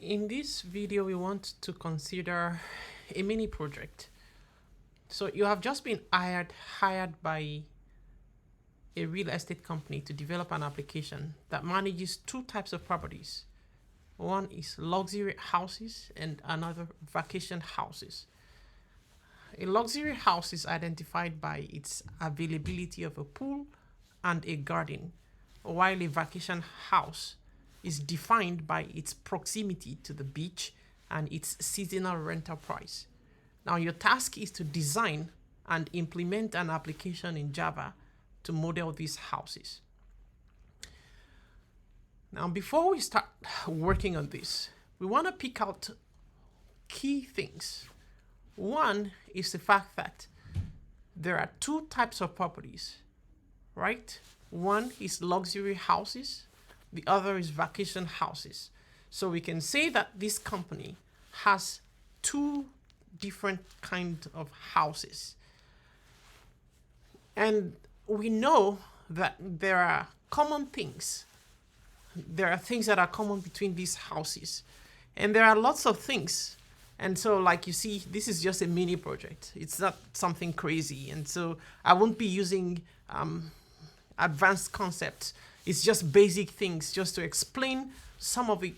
In this video, we want to consider a mini project. So you have just been hired by a real estate company to develop an application that manages two types of properties. One is luxury houses and another vacation houses. A luxury house is identified by its availability of a pool and a garden, while a vacation house is defined by its proximity to the beach and its seasonal rental price. Now, your task is to design and implement an application in Java to model these houses. Now, before we start working on this, we want to pick out key things. One is the fact that there are two types of properties, right? One is luxury houses, the other is vacation houses. So we can say that this company has two different kinds of houses. And we know that there are common things. There are things that are common between these houses. And there are lots of things. And so, like you see, this is just a mini project. It's not something crazy. And so I won't be using advanced concepts. It's just basic things just to explain some of the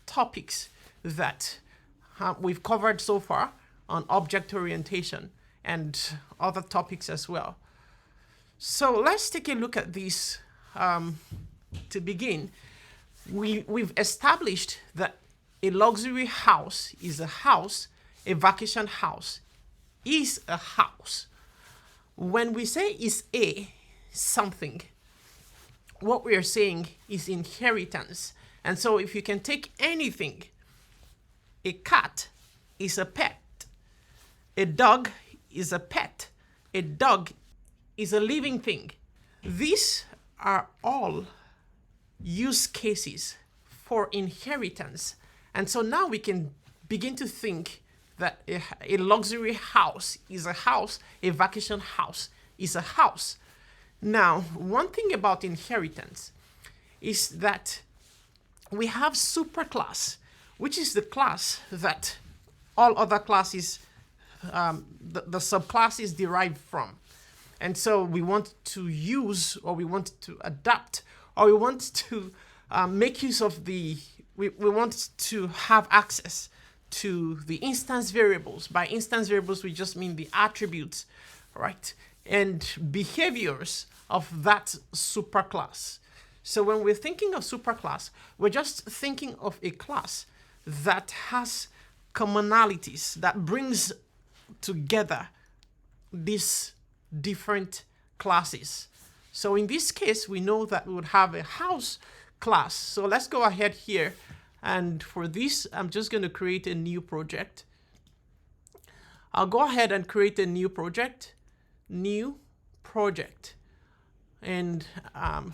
topics that we've covered so far on object orientation and other topics as well. So let's take a look at this to begin. We've established that a luxury house is a house, a vacation house is a house. When we say is a something, what we are saying is inheritance. And so if you can take anything, a cat is a pet, a dog is a pet, a dog is a living thing. These are all use cases for inheritance. And so now we can begin to think that a luxury house is a house, a vacation house is a house. Now, one thing about inheritance is that we have superclass, which is the class that all other classes, the subclasses derive from. And so we want to use, or we want to adapt, or we want to make use of we want to have access to the instance variables. By instance variables, we just mean the attributes, right? And behaviors of that superclass. So when we're thinking of superclass, we're just thinking of a class that has commonalities, that brings together these different classes. So in this case, we know that we would have a house class. So let's go ahead here. And for this, I'm just going to create a new project. I'll go ahead and create a new project. And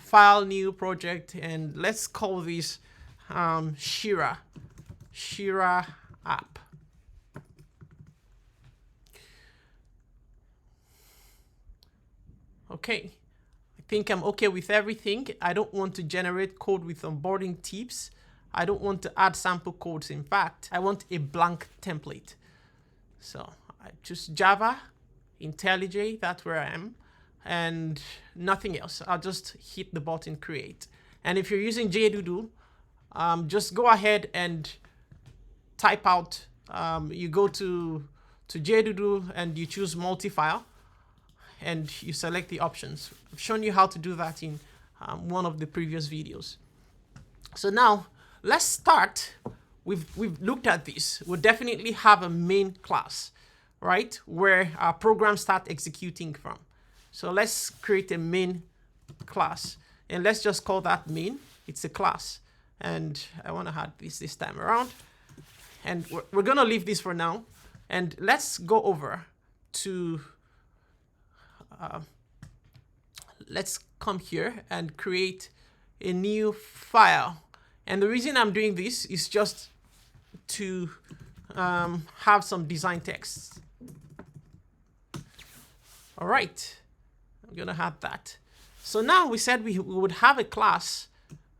file new project, and let's call this Shira app. Okay, I think I'm okay with everything. I don't want to generate code with onboarding tips. I don't want to add sample codes. In fact, I want a blank template. So I choose Java, IntelliJ, that's where I am, and nothing else. I'll just hit the button create. And if you're using JDoodle, just go ahead and type out, you go to JDoodle and you choose multi-file and you select the options. I've shown you how to do that in one of the previous videos. So now let's start. We've looked at this. We'll definitely have a main class, right, where our programs start executing from. So let's create a main class, and let's just call that main. It's a class, and I want to add this time around, and we're going to leave this for now, and let's go over to let's come here and create a new file. And the reason I'm doing this is just to have some design text. All right, I'm gonna have that. So now we said we would have a class,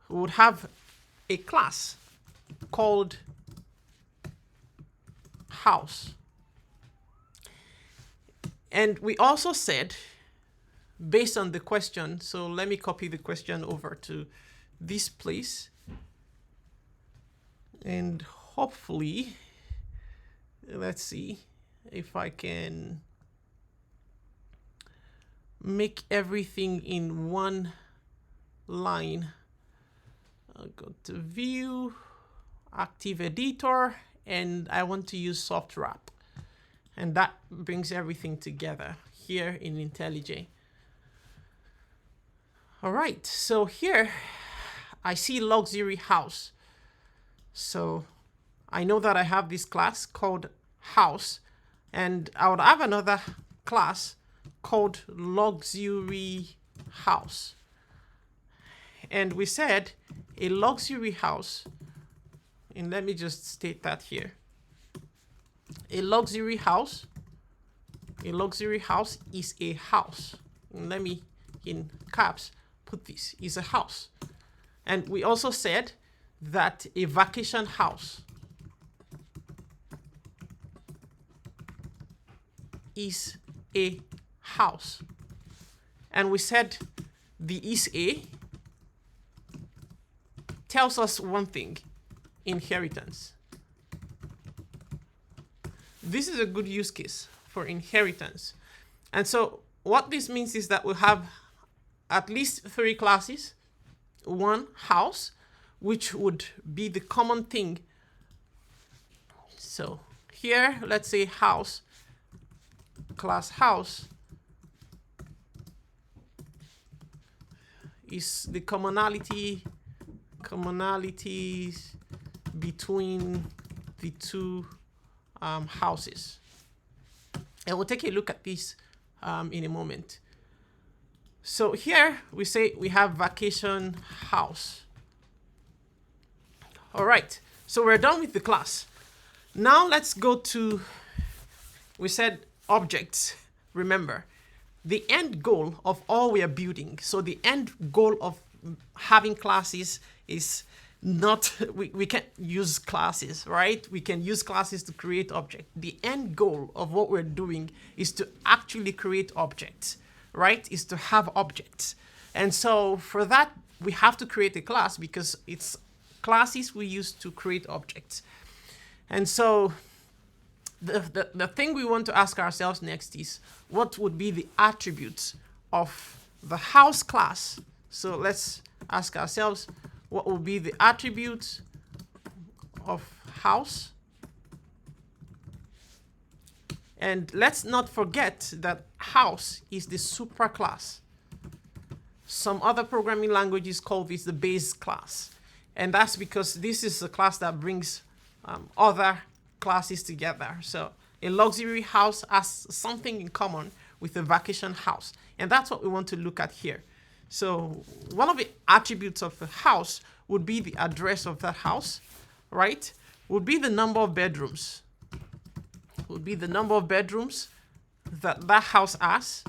we would have a class called house. And we also said, based on the question, so let me copy the question over to this place. And hopefully, let's see if I can make everything in one line. I'll go to view, active editor, and I want to use soft wrap. And that brings everything together here in IntelliJ. All right, so here I see luxury house. So I know that I have this class called house, and I would have another class called luxury house. And we said a luxury house, and let me just state that here. A luxury house is a house. And let me, in caps, put this, is a house. And we also said that a vacation house is a house. And we said the is a tells us one thing: inheritance. This is a good use case for inheritance. And so what this means is that we'll have at least 3 classes, one house, which would be the common thing. So here, let's say house, class house is the commonalities between the two houses. And we'll take a look at this in a moment. So here we say we have vacation house. All right, so we're done with the class. Now let's go to, we said objects. Remember, the end goal of all we are building. So the end goal of having classes is not, we can't use classes, right? We can use classes to create objects. The end goal of what we're doing is to actually create objects, right? Is to have objects. And so for that, we have to create a class because it's classes we use to create objects. And so the thing we want to ask ourselves next is, what would be the attributes of the house class? So let's ask ourselves, what will be the attributes of house? And let's not forget that house is the superclass. Some other programming languages call this the base class. And that's because this is a class that brings other classes together. So a luxury house has something in common with a vacation house. And that's what we want to look at here. So one of the attributes of a house would be the address of that house, right? Would be the number of bedrooms. Would be the number of bedrooms that that house has.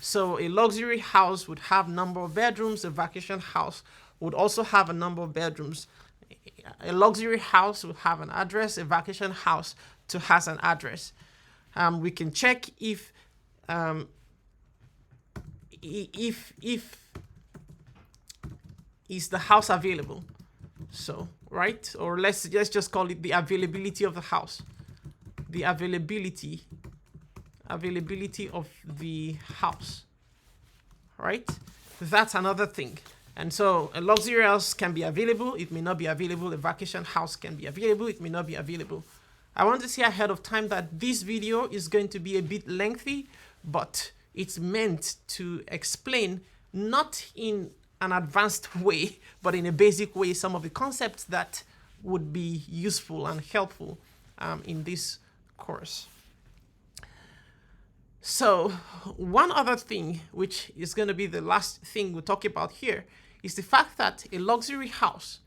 So a luxury house would have number of bedrooms. A vacation house would also have a number of bedrooms. A luxury house would have an address. A vacation house too has an address. We can check if is the house available. So, right? Or let's just call it the availability of the house. The availability of the house, right? That's another thing. And so a luxury house can be available, it may not be available. A vacation house can be available, it may not be available. I want to say ahead of time that this video is going to be a bit lengthy, but it's meant to explain, not in an advanced way, but in a basic way, some of the concepts that would be useful and helpful in this course. So one other thing, which is going to be the last thing we'll talk about here, is the fact that a luxury house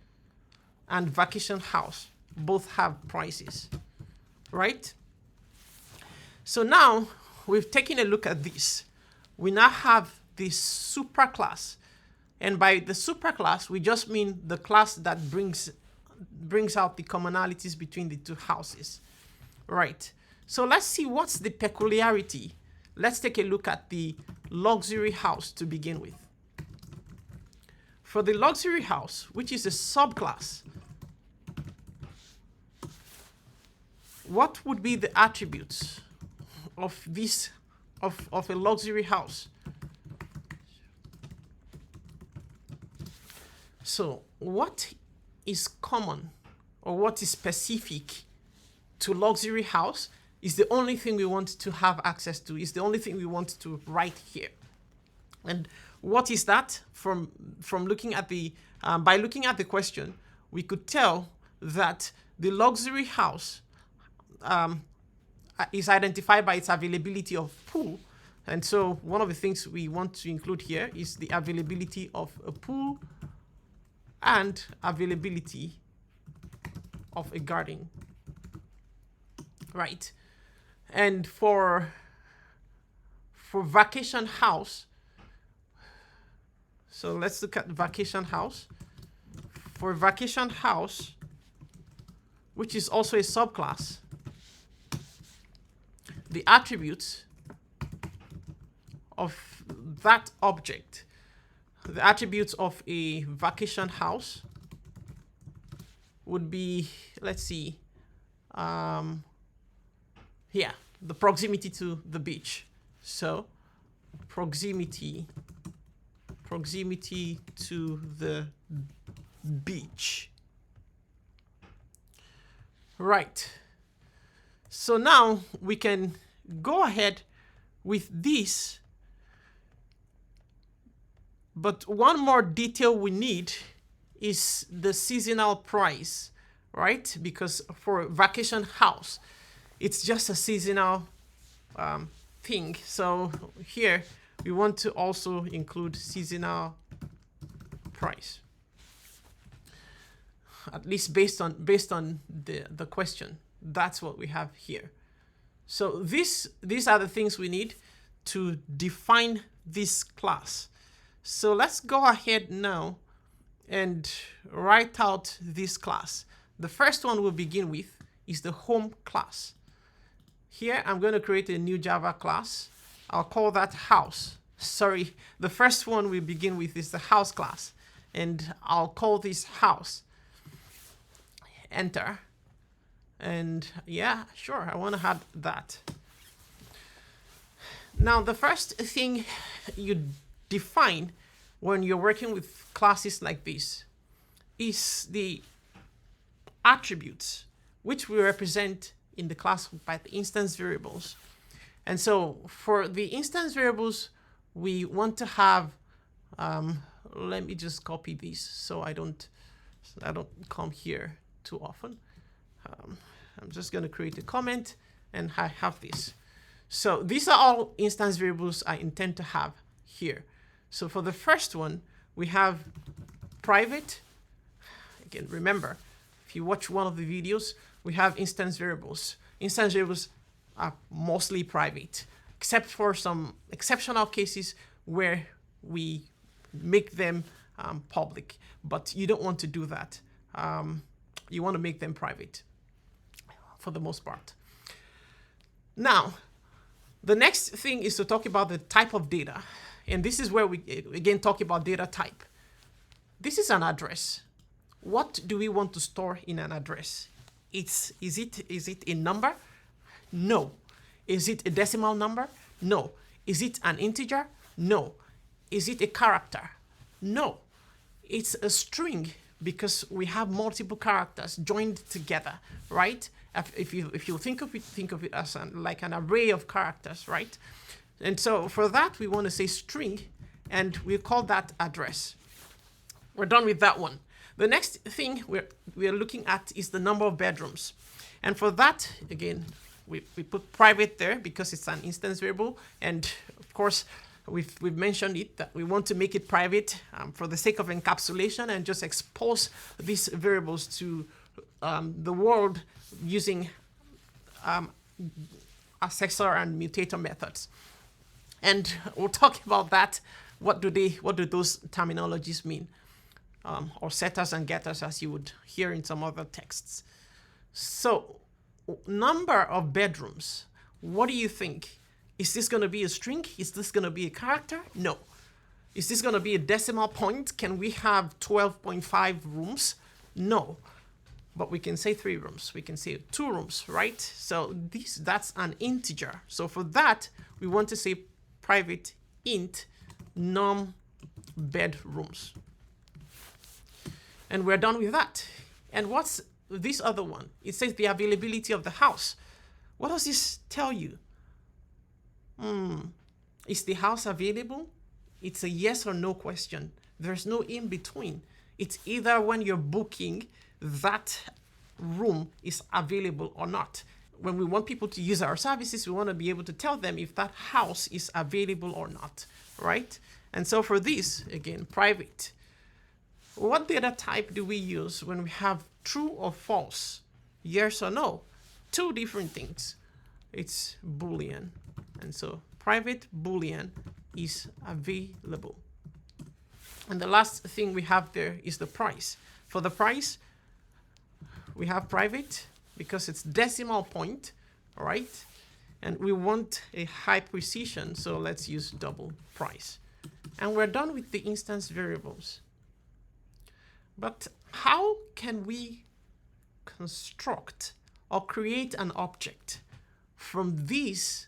and vacation house both have prices, right? So now we've taken a look at this. We now have this superclass. And by the superclass, we just mean the class that brings brings out the commonalities between the two houses. Right. So let's see what's the peculiarity. Let's take a look at the luxury house to begin with. For the luxury house, which is a subclass, what would be the attributes of this of a luxury house? So what is common or what is specific to luxury house is the only thing we want to have access to, is the only thing we want to write here. And what is that? From looking at the, by looking at the question, we could tell that the luxury house is identified by its availability of pool. And so one of the things we want to include here is the availability of a pool and availability of a garden. Right. And for vacation house, so let's look at vacation house. For vacation house, which is also a subclass, the attributes of that object, the attributes of a vacation house would be, let's see, here, the proximity to the beach. So proximity to the beach. Right. So now we can go ahead with this. But one more detail we need is the seasonal price, right? Because for vacation house, it's just a seasonal thing. So here we want to also include seasonal price, at least based on the question. That's what we have here. So these are the things we need to define this class. So let's go ahead now and write out this class. The first one we'll begin with is the home class. Here, I'm going to create a new Java class. I'll call that house. Sorry, the first one we begin with is the house class. And I'll call this house. Enter. And yeah, sure, I want to add that. Now, the first thing you define when you're working with classes like this is the attributes, which we represent in the class by the instance variables. And so for the instance variables, we want to have, let me just copy this so I don't come here too often. I'm just going to create a comment and I have this. So these are all instance variables I intend to have here. So for the first one, we have private. Again, remember, if you watch one of the videos, we have instance variables. Instance variables are mostly private, except for some exceptional cases where we make them public. But you don't want to do that. You want to make them private for the most part. Now, the next thing is to talk about the type of data. And this is where we, again, talk about data type. This is an address. What do we want to store in an address? Is it a number? No. Is it a decimal number? No. Is it an integer? No. Is it a character? No. It's a string because we have multiple characters joined together, right? If you think of it as like an array of characters, right? And so for that, we want to say string, and we call that address. We're done with that one. The next thing we're looking at is the number of bedrooms. And for that, again, we put private there because it's an instance variable. And of course, we've mentioned it that we want to make it private for the sake of encapsulation and just expose these variables to the world using accessor and mutator methods. And we'll talk about that. What do those terminologies mean? or setters and getters, as you would hear in some other texts. So number of bedrooms, what do you think? Is this going to be a string? Is this going to be a character? No. Is this going to be a decimal point? Can we have 12.5 rooms? No. But we can say 3 rooms. We can say 2 rooms, right? So that's an integer. So for that, we want to say private int num bedrooms. And we're done with that. And what's this other one? It says the availability of the house. What does this tell you? Is the house available? It's a yes or no question. There's no in between. It's either when you're booking that room is available or not. When we want people to use our services, we want to be able to tell them if that house is available or not, right? And so for this, again, private. What data type do we use when we have true or false? Yes or no? 2 different things. It's Boolean. And so private Boolean is available. And the last thing we have there is the price. For the price, we have private because it's decimal point, all right? And we want a high precision, so let's use double price. And we're done with the instance variables. But how can we construct or create an object from this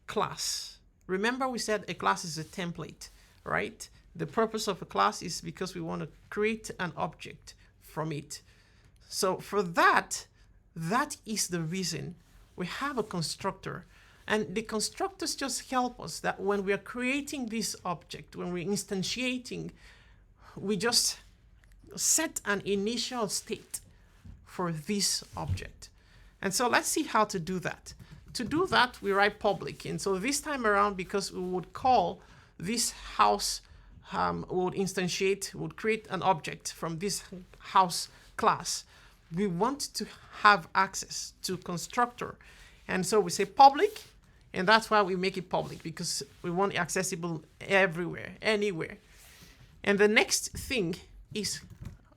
class? Remember we said a class is a template, right? The purpose of a class is because we want to create an object from it. So for that is the reason we have a constructor. And the constructors just help us that when we are creating this object, when we're instantiating, we just set an initial state for this object. And so let's see how to do that. To do that, we write public. And so this time around, because we would call this house, would instantiate, would create an object from this house class, we want to have access to constructor. And so we say public, and that's why we make it public, because we want it accessible everywhere, anywhere. And the next thing is,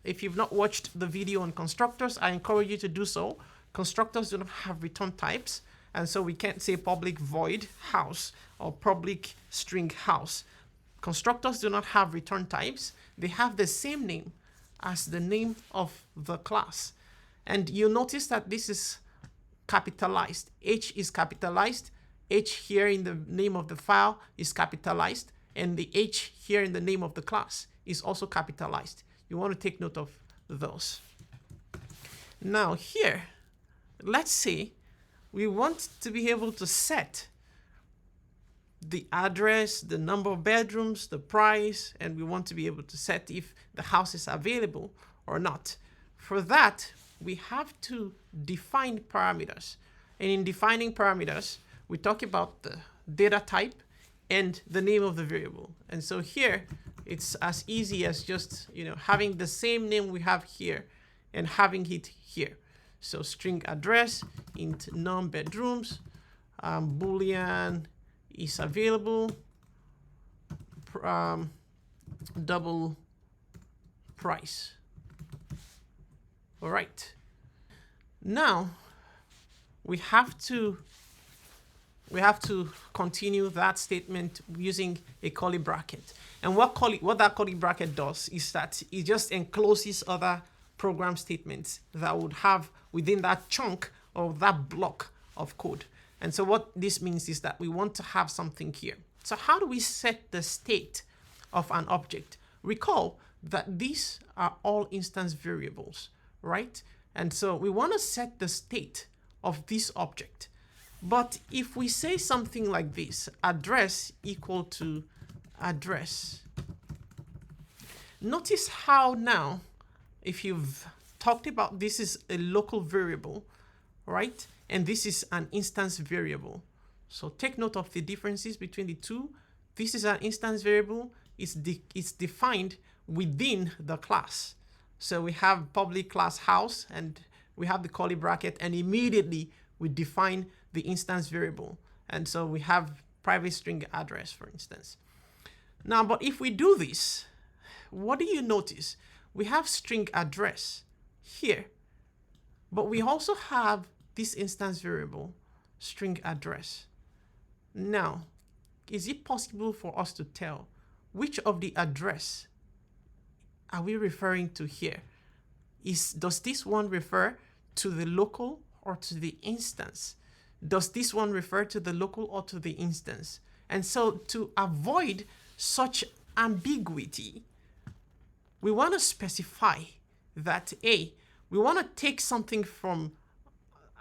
if you've not watched the video on constructors, I encourage you to do so. Constructors do not have return types, and so we can't say public void house or public string house. Constructors do not have return types. They have the same name as the name of the class. And you'll notice that this is capitalized. H is capitalized. H here in the name of the file is capitalized. And the H here in the name of the class is also capitalized. You want to take note of those. Now here, let's say we want to be able to set the address, the number of bedrooms, the price, and we want to be able to set if the house is available or not. For that, we have to define parameters. And in defining parameters, we talk about the data type and the name of the variable. And so here, it's as easy as just, having the same name we have here and having it here. So string address, int num bedrooms, Boolean is available, double price. All right. Now we have to continue that statement using a curly bracket. And what that curly bracket does is that it just encloses other program statements that would have within that chunk or that block of code. And so what this means is that we want to have something here. So how do we set the state of an object? Recall that these are all instance variables, right? And so we want to set the state of this object. But if we say something like this, address equal to address, notice how now, if you've talked about this is a local variable, right? And this is an instance variable. So take note of the differences between the two. This is an instance variable. It's defined within the class. So we have public class house and we have the curly bracket, and immediately we define the instance variable. And so we have private string address, for instance. Now, but if we do this, what do you notice? We have string address here, but we also have this instance variable, string address. Now, is it possible for us to tell which of the address are we referring to here? Does this one refer to the local or to the instance? Does this one refer to the local or to the instance? And so to avoid such ambiguity, we want to specify that we want to take something from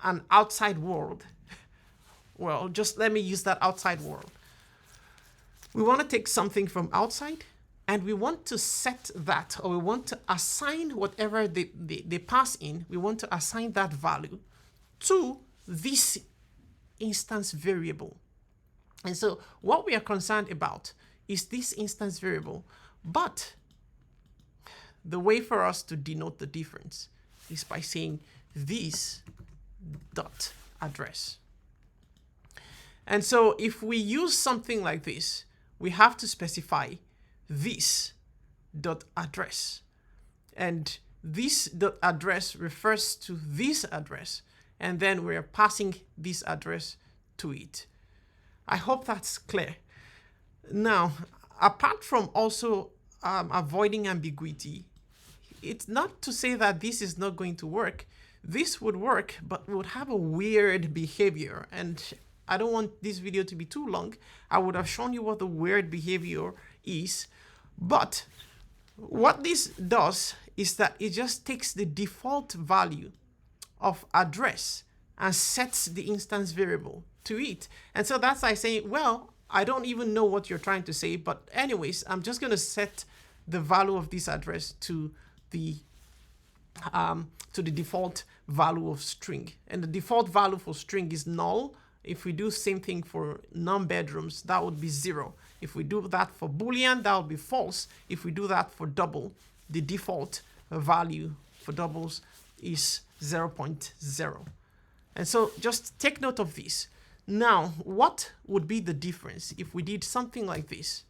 an outside world. Well, just let me use that outside world. We want to take something from outside, and we want to set that, or we want to assign whatever they pass in, we want to assign that value to this instance variable. And so what we are concerned about is this instance variable, but the way for us to denote the difference is by saying this dot address. And so if we use something like this, we have to specify this dot address, and this dot address refers to this address, and then we're passing this address to it. I hope that's clear. Now, apart from also avoiding ambiguity, it's not to say that this is not going to work. This would work, but would have a weird behavior, and I don't want this video to be too long. I would have shown you what the weird behavior is, but what this does is that it just takes the default value of address and sets the instance variable to it. And so that's like saying, well, I don't even know what you're trying to say, but anyways, I'm just going to set the value of this address to the default value of string. And the default value for string is null. If we do same thing for non-bedrooms, that would be 0. If we do that for Boolean, that would be false. If we do that for double, the default value for doubles is 0.0. And so just take note of this. Now, what would be the difference if we did something like this?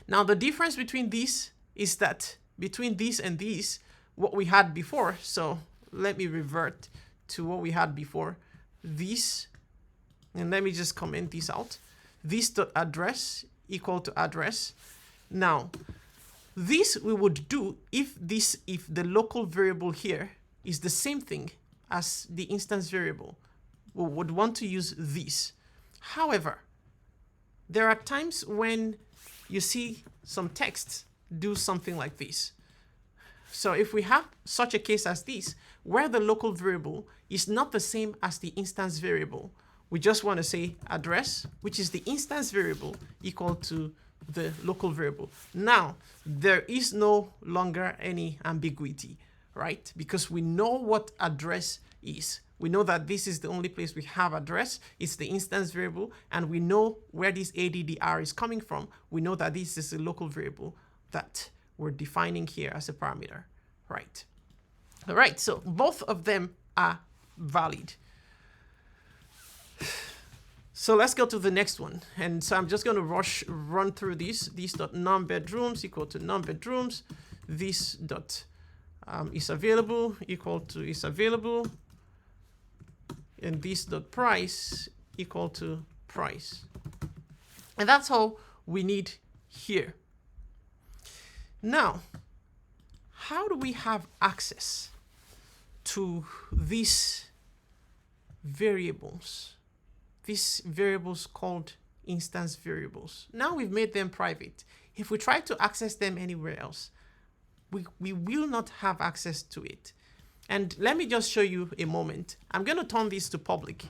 Now, the difference between these is that between this and these, what we had before. So let me revert to what we had before. This, and let me just comment this out. This dot address equal to address. Now, this we would do if the local variable here is the same thing as the instance variable. We would want to use this. However, there are times when you see some text do something like this. So if we have such a case as this, where the local variable is not the same as the instance variable, we just want to say address, which is the instance variable, equal to the local variable. Now, there is no longer any ambiguity, right? Because we know what address is. We know that this is the only place we have address. It's the instance variable, and we know where this ADDR is coming from. We know that this is a local variable that we're defining here as a parameter, right? All right, so both of them are valid. So let's go to the next one. And so I'm just going to run through this. This dot non-bedrooms equal to non-bedrooms. This dot is available equal to is available. And this dot price equal to price. And that's all we need here. Now, how do we have access to these variables called instance variables? Now we've made them private. If we try to access them anywhere else, we will not have access to it. And let me just show you a moment. I'm going to turn this to public.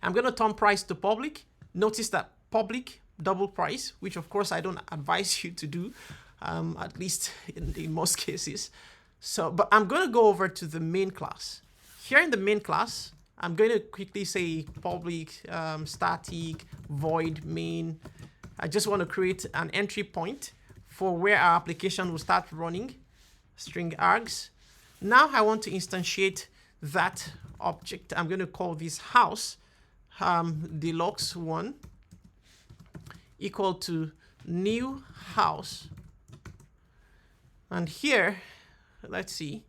I'm going to turn price to public. Notice that public double price, which of course I don't advise you to do, at least in most cases. So, but I'm going to go over to the main class. Here in the main class, I'm going to quickly say public, static, void, main. I just want to create an entry point for where our application will start running, string args. Now I want to instantiate that object. I'm going to call this house deluxe1 equal to new house. And here, let's see,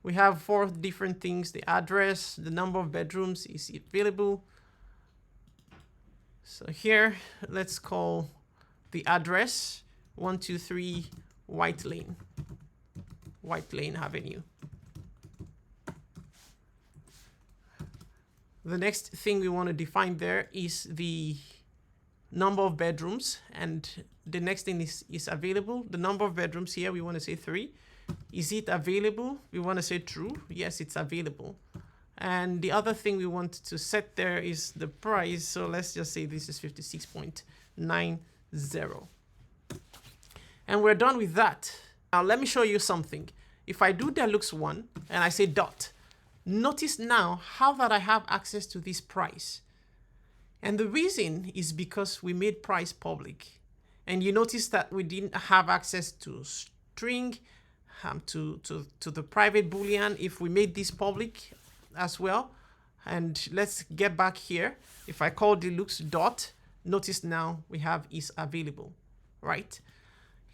we have 4 different things: the address, the number of bedrooms is available. So here, let's call the address 123 White Lane Avenue. The next thing we want to define there is the number of bedrooms, and the next thing is available. The number of bedrooms here, we want to say 3. Is it available? We want to say true. Yes, it's available. And the other thing we want to set there is the price. So let's just say this is 56.90. And we're done with that. Now let me show you something. If I do Deluxe1 and I say dot, notice now how that I have access to this price. And the reason is because we made price public. And you notice that we didn't have access to string, to the private Boolean if we made this public as well. And let's get back here. If I call deluxe dot, notice now we have is available, right?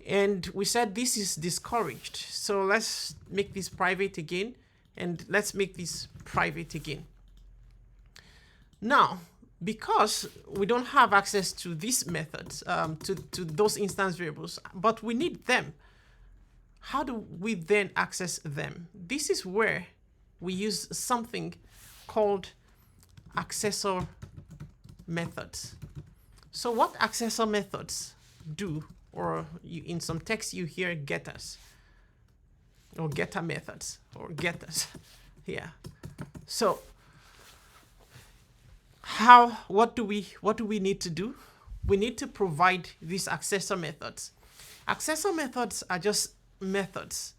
And we said this is discouraged. So let's make this private again, and let's make this private again. Now, because we don't have access to these methods, to those instance variables, but we need them, how do we then access them? This is where we use something called accessor methods. So what accessor methods do, or in some text you hear getters, or getter methods, or getters. Yeah. So what do we need to do? We need to provide these accessor methods. Accessor methods are just methods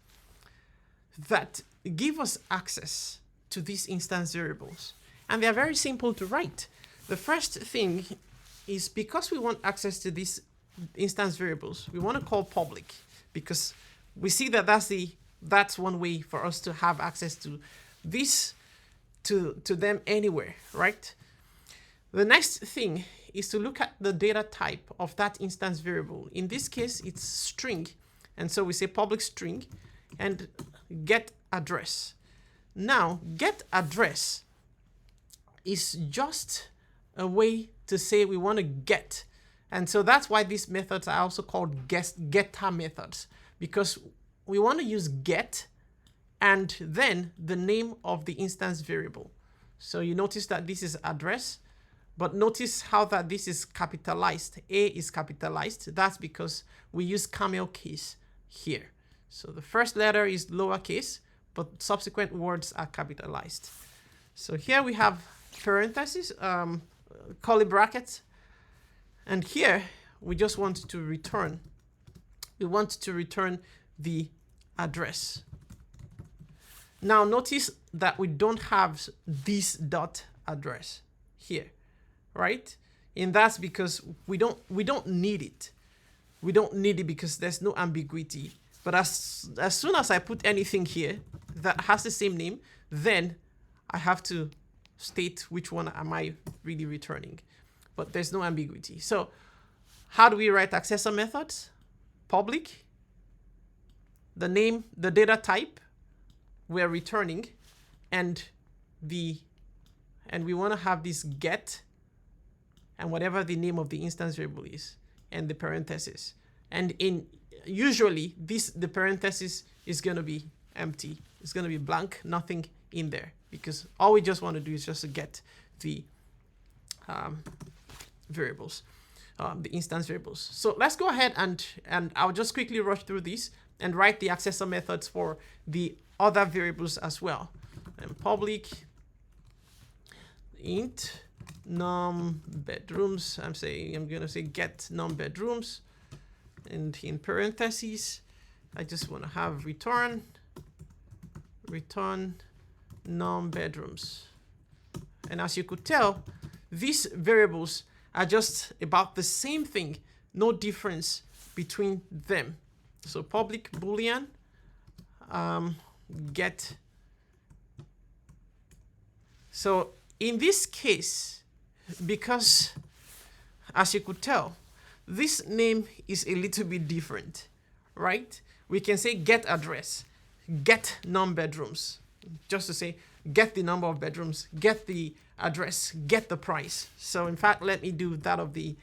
that give us access to these instance variables. And they're very simple to write. The first thing is, because we want access to these instance variables, we want to call public, because we see that that's one way for us to have access to this, to them anywhere, right? The next thing is to look at the data type of that instance variable. In this case, it's string. And so we say public string and get address. Now, get address is just a way to say we want to get. And so that's why these methods are also called getter methods, because we want to use get and then the name of the instance variable. So you notice that this is address, but notice how that this is capitalized. A is capitalized. That's because we use camel case here. So the first letter is lowercase, but subsequent words are capitalized. So here we have parentheses, curly brackets, and here we just want to return. We want to return the address. Now notice that we don't have this dot address here, right? And that's because we don't need it. We don't need it because there's no ambiguity. But as soon as I put anything here that has the same name, then I have to state which one am I really returning. But there's no ambiguity. So how do we write accessor methods? Public, the name, the data type we're returning, and we want to have this get and whatever the name of the instance variable is, and the parentheses. And usually the parenthesis is going to be empty. It's going to be blank, nothing in there, because all we just want to do is just to get the variables, the instance variables. So let's go ahead and I'll just quickly rush through this and write the accessor methods for the other variables as well. And public int num bedrooms. I'm going to say get num bedrooms, and in parentheses, I just want to have return num bedrooms. And as you could tell, these variables are just about the same thing, no difference between them. So public Boolean, get. So in this case, because as you could tell, this name is a little bit different, right? We can say get address, get non-bedrooms, just to say get the number of bedrooms, get the address, get the price. So in fact, let me do that of the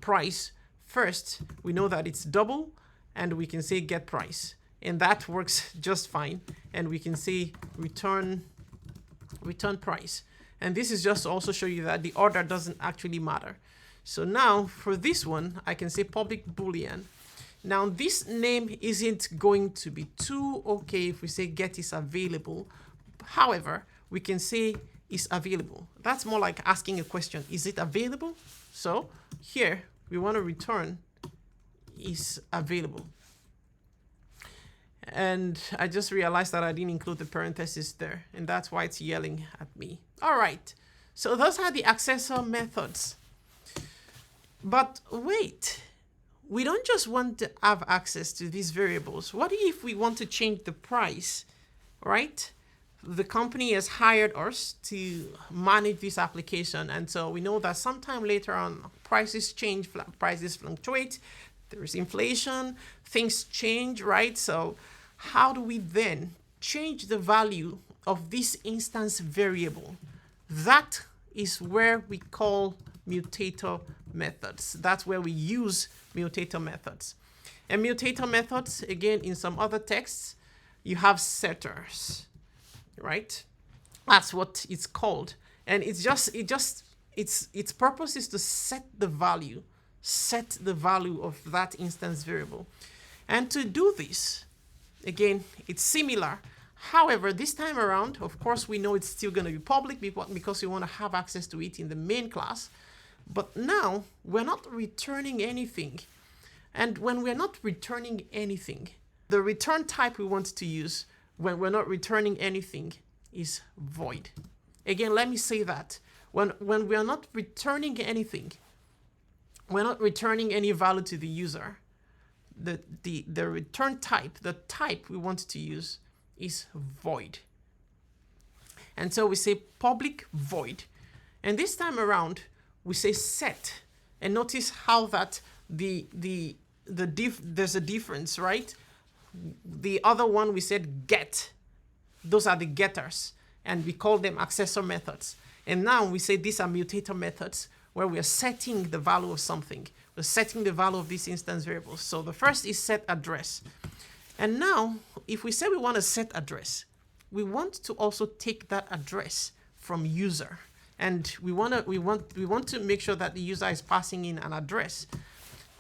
price first. We know that it's double, and we can say get price, and that works just fine. And we can say return price. And this is just to also show you that the order doesn't actually matter. So now for this one, I can say public boolean. Now this name isn't going to be too okay if we say get is available. However, we can say is available. That's more like asking a question. Is it available? So here we want to return is available. And I just realized that I didn't include the parenthesis there, and that's why it's yelling at me. All right, so those are the accessor methods. But wait, we don't just want to have access to these variables. What if we want to change the price, right? The company has hired us to manage this application, and so we know that sometime later on prices change, prices fluctuate, there's inflation, things change, right? So how do we then change the value of this instance variable? That is where we call mutator methods. That's where we use mutator methods. And mutator methods, again, in some other texts, you have setters, right? That's what it's called. And its purpose is to set the value of that instance variable. And to do this, again, it's similar. However, this time around, of course, we know it's still going to be public because we want to have access to it in the main class. But now we're not returning anything. And when we're not returning anything, the return type we want to use when we're not returning anything is void. Again, let me say that. When we are not returning anything, we're not returning any value to the user. The return type, the type we want to use is void. And so we say public void. And this time around, we say set. And notice how that there's a difference, right? The other one we said get. Those are the getters, and we call them accessor methods. And now we say these are mutator methods, where we are setting the value of something. We're setting the value of these instance variables. So the first is set address. And now, if we say we want to set address, we want to also take that address from user. And we want to make sure that the user is passing in an address.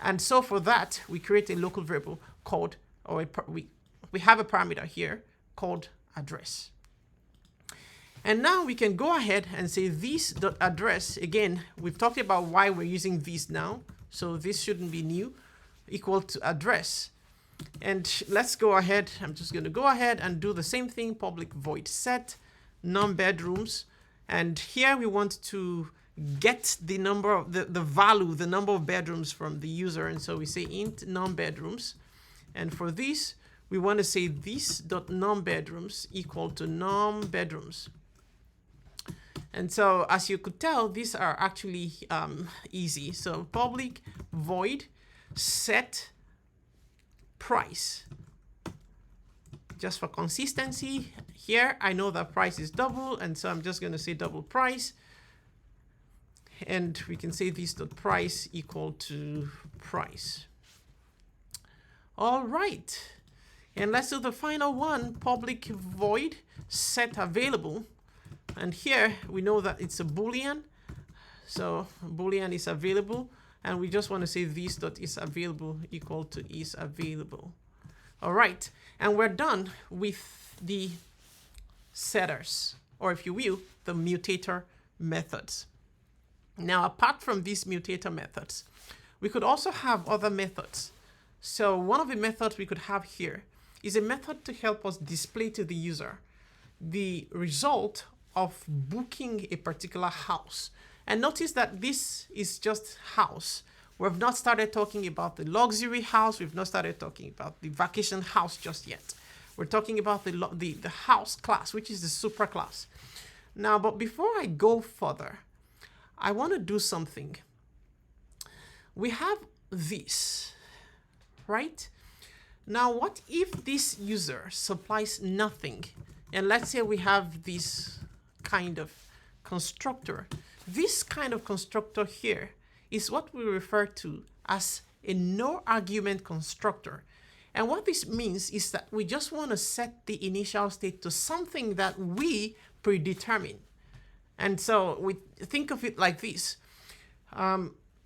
And so for that, we create a local variable called, we have a parameter here called address. And now we can go ahead and say this.address. Again, we've talked about why we're using this now. So this shouldn't be new, equal to address. And let's go ahead. I'm just going to go ahead and do the same thing, public void set non-bedrooms. And here we want to get the number of the value, the number of bedrooms from the user. And so we say int non-bedrooms. And for this, we want to say this.non-bedrooms equal to non-bedrooms. And so as you could tell, these are actually easy. So public void set price. Just for consistency, here I know that price is double, and so I'm just going to say double price. And we can say this.price equal to price. All right. And let's do the final one, public void set available. And here we know that it's a Boolean. So Boolean is available. And we just want to say this.isAvailable equal to isAvailable. All right. And we're done with the setters, or if you will, the mutator methods. Now, apart from these mutator methods, we could also have other methods. So one of the methods we could have here is a method to help us display to the user the result of booking a particular house. And notice that this is just house. We've not started talking about the luxury house. We've not started talking about the vacation house just yet. We're talking about the house class, which is the super class. Now, but before I go further, I want to do something. We have this, right? Now, what if this user supplies nothing? And let's say we have this kind of constructor. This kind of constructor here is what we refer to as a no argument constructor. And what this means is that we just want to set the initial state to something that we predetermine. And so we think of it like this.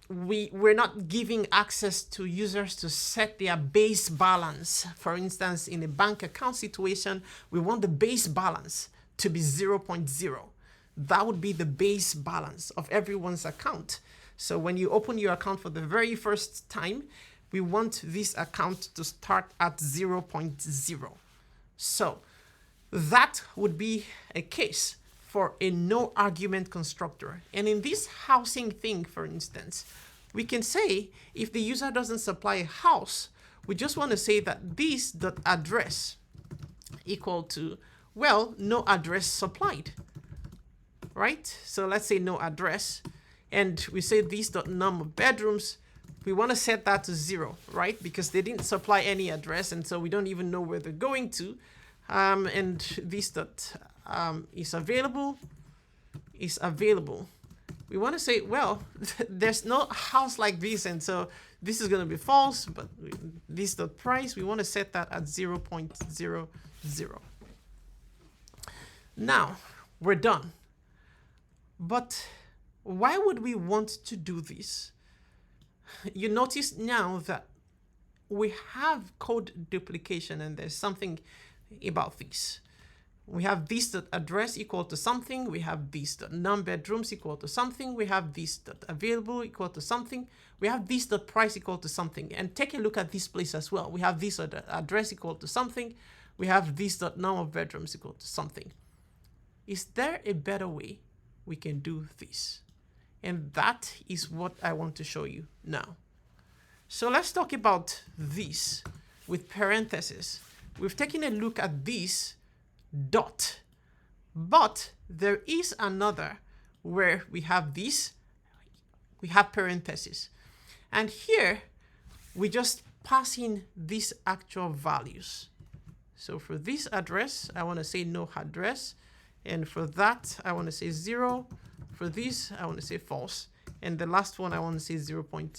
We're not giving access to users to set their base balance. For instance, in a bank account situation, we want the base balance to be 0.0. That would be the base balance of everyone's account. So when you open your account for the very first time, we want this account to start at 0.0. So that would be a case for a no argument constructor. And in this housing thing, for instance, we can say if the user doesn't supply a house, we just want to say that this dot address equal to, well, no address supplied, right? So let's say no address, and we say this dot num of bedrooms. We want to set that to 0, right? Because they didn't supply any address, and so we don't even know where they're going to. And this dot is available. We want to say, well, there's no house like this, and so this is going to be false, but this dot price, we want to set that at 0.00. Now, we're done. But why would we want to do this? You notice now that we have code duplication, and there's something about this. We have this dot address equal to something. We have this dot num bedrooms equal to something. We have this dot available equal to something. We have this dot price equal to something. And take a look at this place as well. We have this dot address equal to something. We have this dot num of bedrooms equal to something. Is there a better way we can do this? And that is what I want to show you now. So let's talk about this with parentheses. We've taken a look at this dot, but there is another where we have this, we have parentheses. And here we just pass in these actual values. So for this address, I want to say no address. And for that, I want to say 0. For this, I want to say false. And the last one, I want to say 0.00.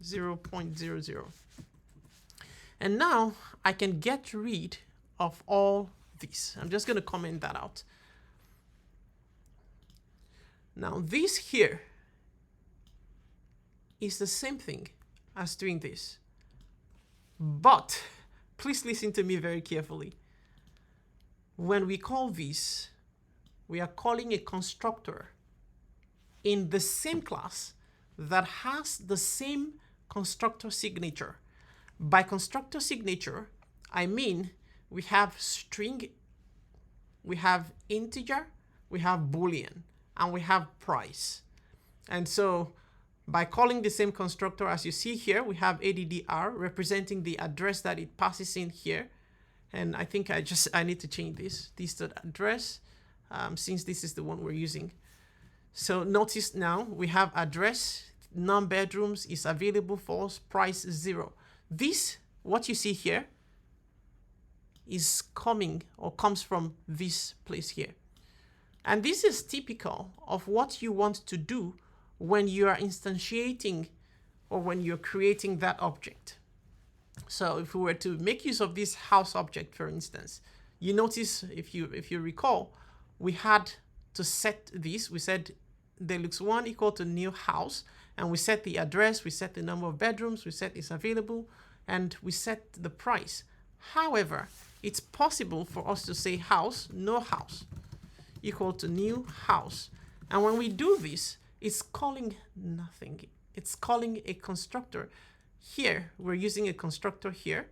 0.00. And now I can get rid of all this. I'm just going to comment that out. Now this here is the same thing as doing this. But please listen to me very carefully. When we call this, we are calling a constructor in the same class that has the same constructor signature. By constructor signature, I mean we have string, we have integer, we have Boolean, and we have price. And so by calling the same constructor, as you see here, we have ADDR representing the address that it passes in here. And I think I need to change this dot address, since this is the one we're using. So notice now we have address, num bedrooms is available, false, price 0. This, what you see here, is coming or comes from this place here. And this is typical of what you want to do when you are instantiating or when you're creating that object. So if we were to make use of this house object, for instance, you notice, if you recall, we had to set this. We said Deluxe1 equal to new house, and we set the address, we set the number of bedrooms, we set is available, and we set the price. However, it's possible for us to say house, no house, equal to new house. And when we do this, it's calling nothing. It's calling a constructor. Here, we're using a constructor here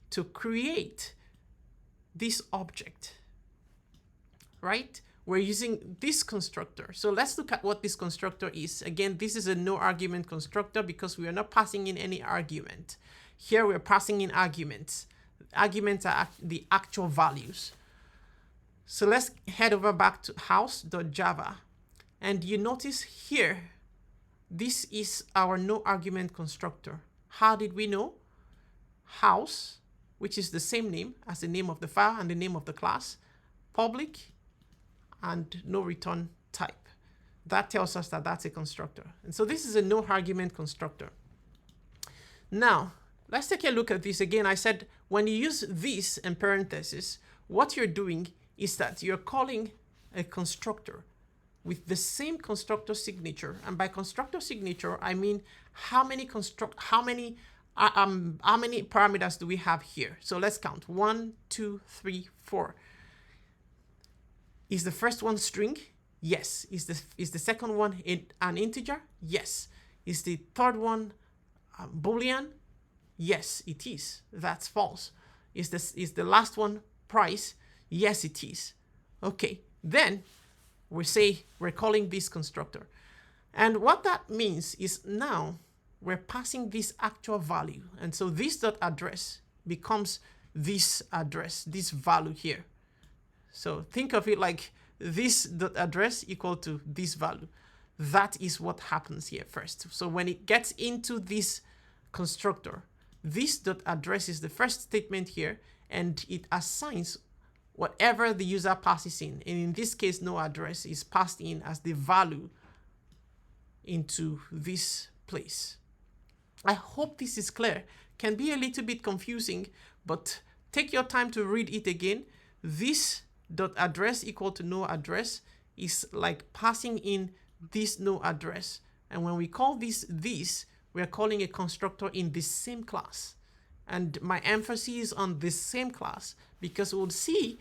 to create this object, right? We're using this constructor. So let's look at what this constructor is. Again, this is a no argument constructor because we are not passing in any argument. Here, we're passing in arguments. Arguments are the actual values. So let's head over back to house.java. And you notice here this is our no argument constructor. How did we know? House, which is the same name as the name of the file and the name of the class, public, and no return type. That tells us that that's a constructor. And so this is a no argument constructor. Now, let's take a look at this again. I said when you use this in parentheses, what you're doing is that you're calling a constructor with the same constructor signature. And by constructor signature, I mean how many parameters do we have here? So let's count. 1, 2, 3, 4. Is the first one string? Yes. Is the second one an integer? Yes. Is the third one Boolean? Yes, it is. That's false. Is the last one price? Yes, it is. Okay. Then we're calling this constructor. And what that means is now we're passing this actual value. And so this dot address becomes this address, this value here. So think of it like this dot address equal to this value. That is what happens here first. So when it gets into this constructor, this dot address is the first statement here, and it assigns whatever the user passes in. And in this case, no address is passed in as the value into this place. I hope this is clear. Can be a little bit confusing, but take your time to read it again. This dot address equal to no address is like passing in this no address. And when we call this, we're calling a constructor in the same class. And my emphasis on this same class, because we'll see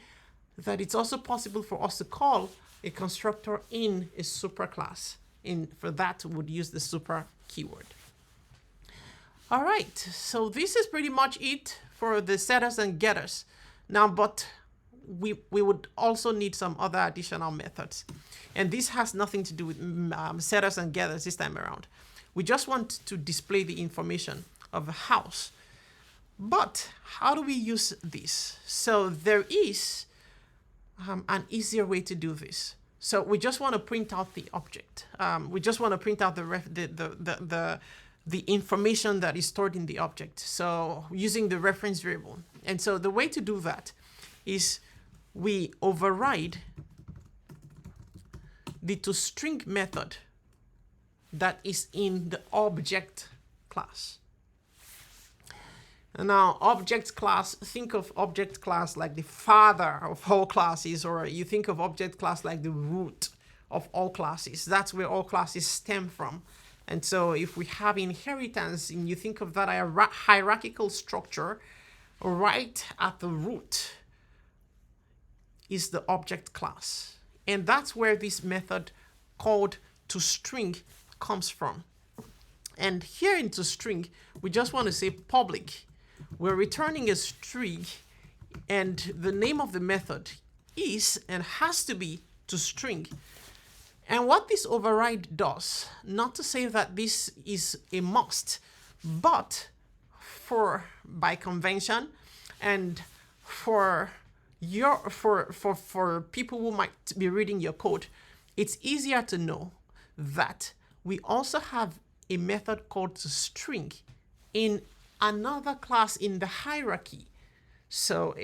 that it's also possible for us to call a constructor in a superclass. For that, we would use the super keyword. All right, so this is pretty much it for the setters and getters. Now, but we would also need some other additional methods. And this has nothing to do with setters and getters this time around. We just want to display the information of a house. But how do we use this? So there is an easier way to do this. So we just want to print out the object. We just want to print out the information that is stored in the object. So using the reference variable. And so the way to do that is we override the toString method that is in the object class. And now object class, think of object class like the father of all classes, or you think of object class like the root of all classes. That's where all classes stem from. And so if we have inheritance and you think of that hierarchical structure, right at the root is the object class. And that's where this method called toString comes from. And here in toString, we just want to say public. We're returning a string, and the name of the method is and has to be toString. And what this override does, not to say that this is a must, but by convention and for people who might be reading your code, it's easier to know that we also have a method called toString in another class in the hierarchy. So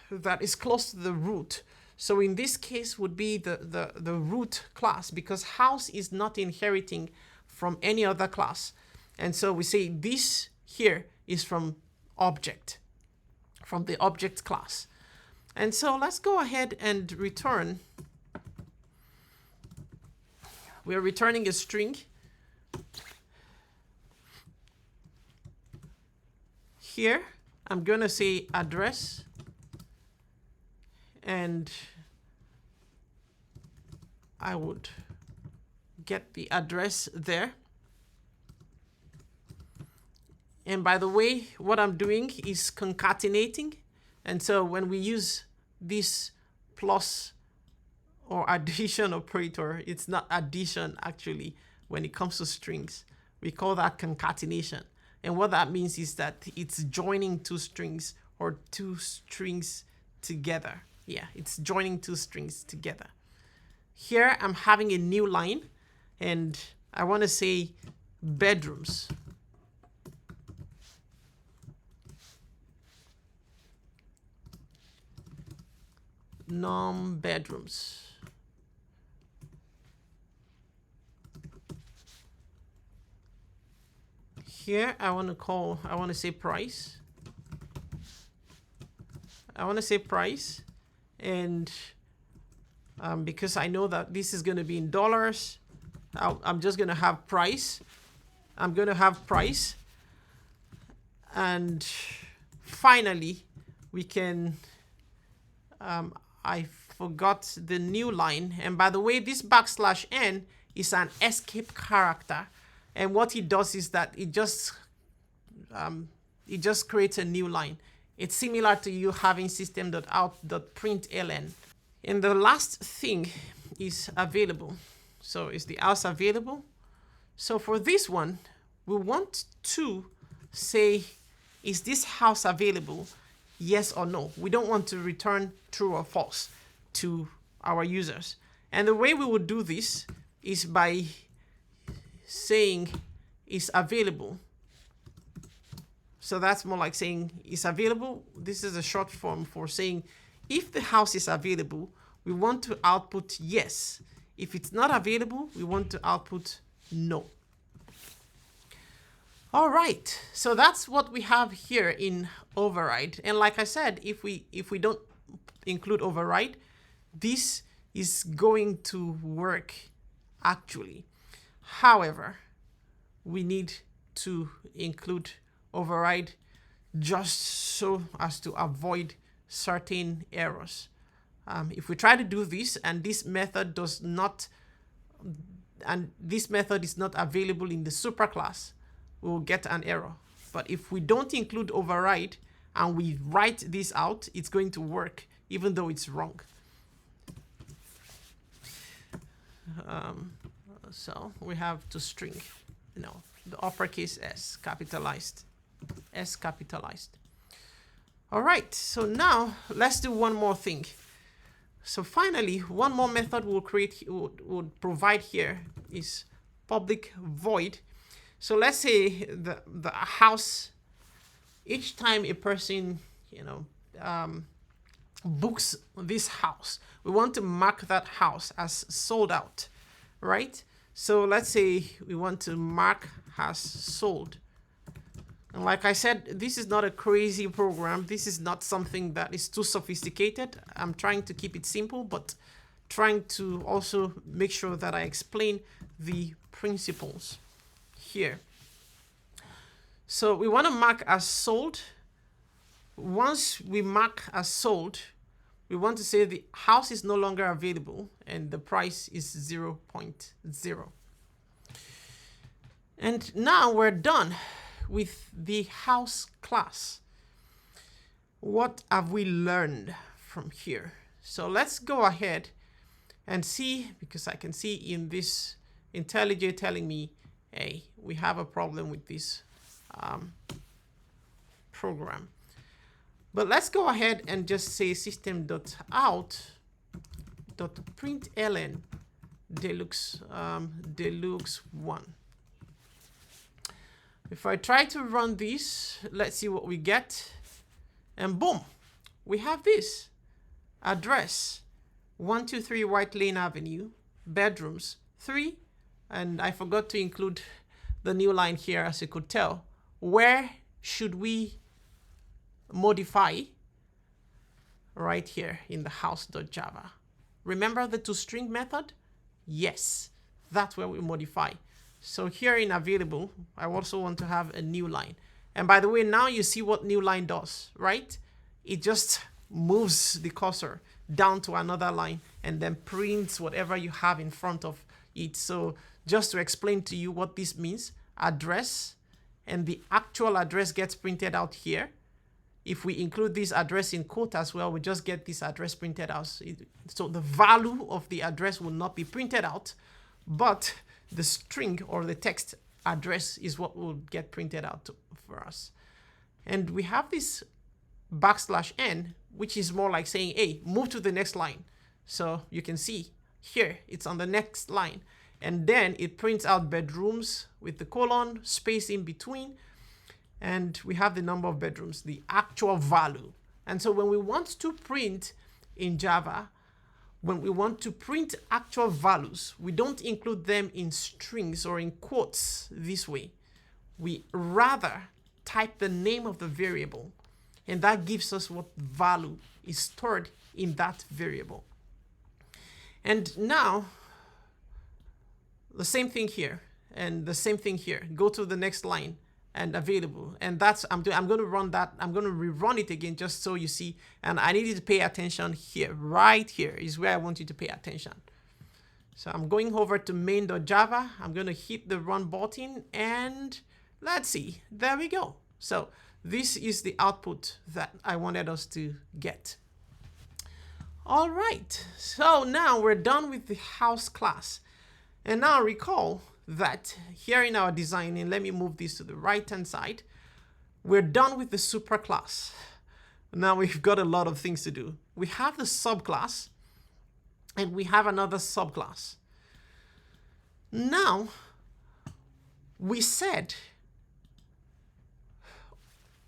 that is close to the root. So in this case would be the root class, because house is not inheriting from any other class. And so we say this here is from object, from the object class. And so let's go ahead and return. We're returning a string. Here, I'm going to say address. And I would get the address there. And by the way, what I'm doing is concatenating. And so when we use this plus or addition operator, it's not addition actually when it comes to strings. We call that concatenation. And what that means is that it's joining two strings or two strings together. Yeah, it's joining two strings together. Here I'm having a new line, and I want to say bedrooms. Non-bedrooms. Here I want to say price. And because I know that this is going to be in dollars, I'm just going to have price. And finally, we can, I forgot the new line. And by the way, this \n is an escape character. And what it does is that it just creates a new line. It's similar to you having system.out.println. And the last thing is available. So is the house available? So for this one, we want to say, is this house available? Yes or no. We don't want to return true or false to our users. And the way we would do this is by saying is available. So that's more like saying is available. This is a short form for saying if the house is available, we want to output yes. If it's not available, we want to output no. All right, so that's what we have here in override. And like I said, if we don't include override, this is going to work actually. However, we need to include override just so as to avoid certain errors. If we try to do this and this method is not available in the superclass, we will get an error. But if we don't include override and we write this out, it's going to work even though it's wrong. So we have toString, the uppercase S capitalized. All right, so now let's do one more thing. So finally, one more method we'll provide here is public void. So let's say the house, each time a person, books this house, we want to mark that house as sold out, right? So let's say we want to mark as sold. And like I said, this is not a crazy program. This is not something that is too sophisticated. I'm trying to keep it simple, but trying to also make sure that I explain the principles here. So we want to mark as sold. Once we mark as sold, we want to say the house is no longer available and the price is 0.0. And now we're done with the house class. What have we learned from here? So let's go ahead and see, because I can see in this IntelliJ telling me, hey, we have a problem with this program. But let's go ahead and just say system.out.println deluxe1. If I try to run this, let's see what we get. And boom, we have this address 123 White Lane Avenue, bedrooms 3. And I forgot to include the new line here, as you could tell. Where should we modify? Right here in the house.java. Remember the toString method? Yes, that's where we modify. So here in available, I also want to have a new line. And by the way, now you see what new line does, right? It just moves the cursor down to another line and then prints whatever you have in front of it. So just to explain to you what this means, address, and the actual address gets printed out here. If we include this address in quote as well, we just get this address printed out. So the value of the address will not be printed out, but the string or the text address is what will get printed out for us. And we have this \n, which is more like saying, hey, move to the next line. So you can see here, it's on the next line. And then it prints out bedrooms with the colon, space in between. And we have the number of bedrooms, the actual value. And so when we want to print in Java, when we want to print actual values, we don't include them in strings or in quotes this way. We rather type the name of the variable, and that gives us what value is stored in that variable. And now, the same thing here, and the same thing here. Go to the next line. And available, and that's I'm going to run that. I'm going to rerun it again just so you see. And I need you to pay attention here. Right here is where I want you to pay attention. So I'm going over to main.java. I'm going to hit the run button, and let's see. There we go. So this is the output that I wanted us to get. All right. So now we're done with the house class, and now recall that here in our design, and let me move this to the right hand side, we're done with the superclass. Now we've got a lot of things to do. We have the subclass, and we have another subclass. Now we said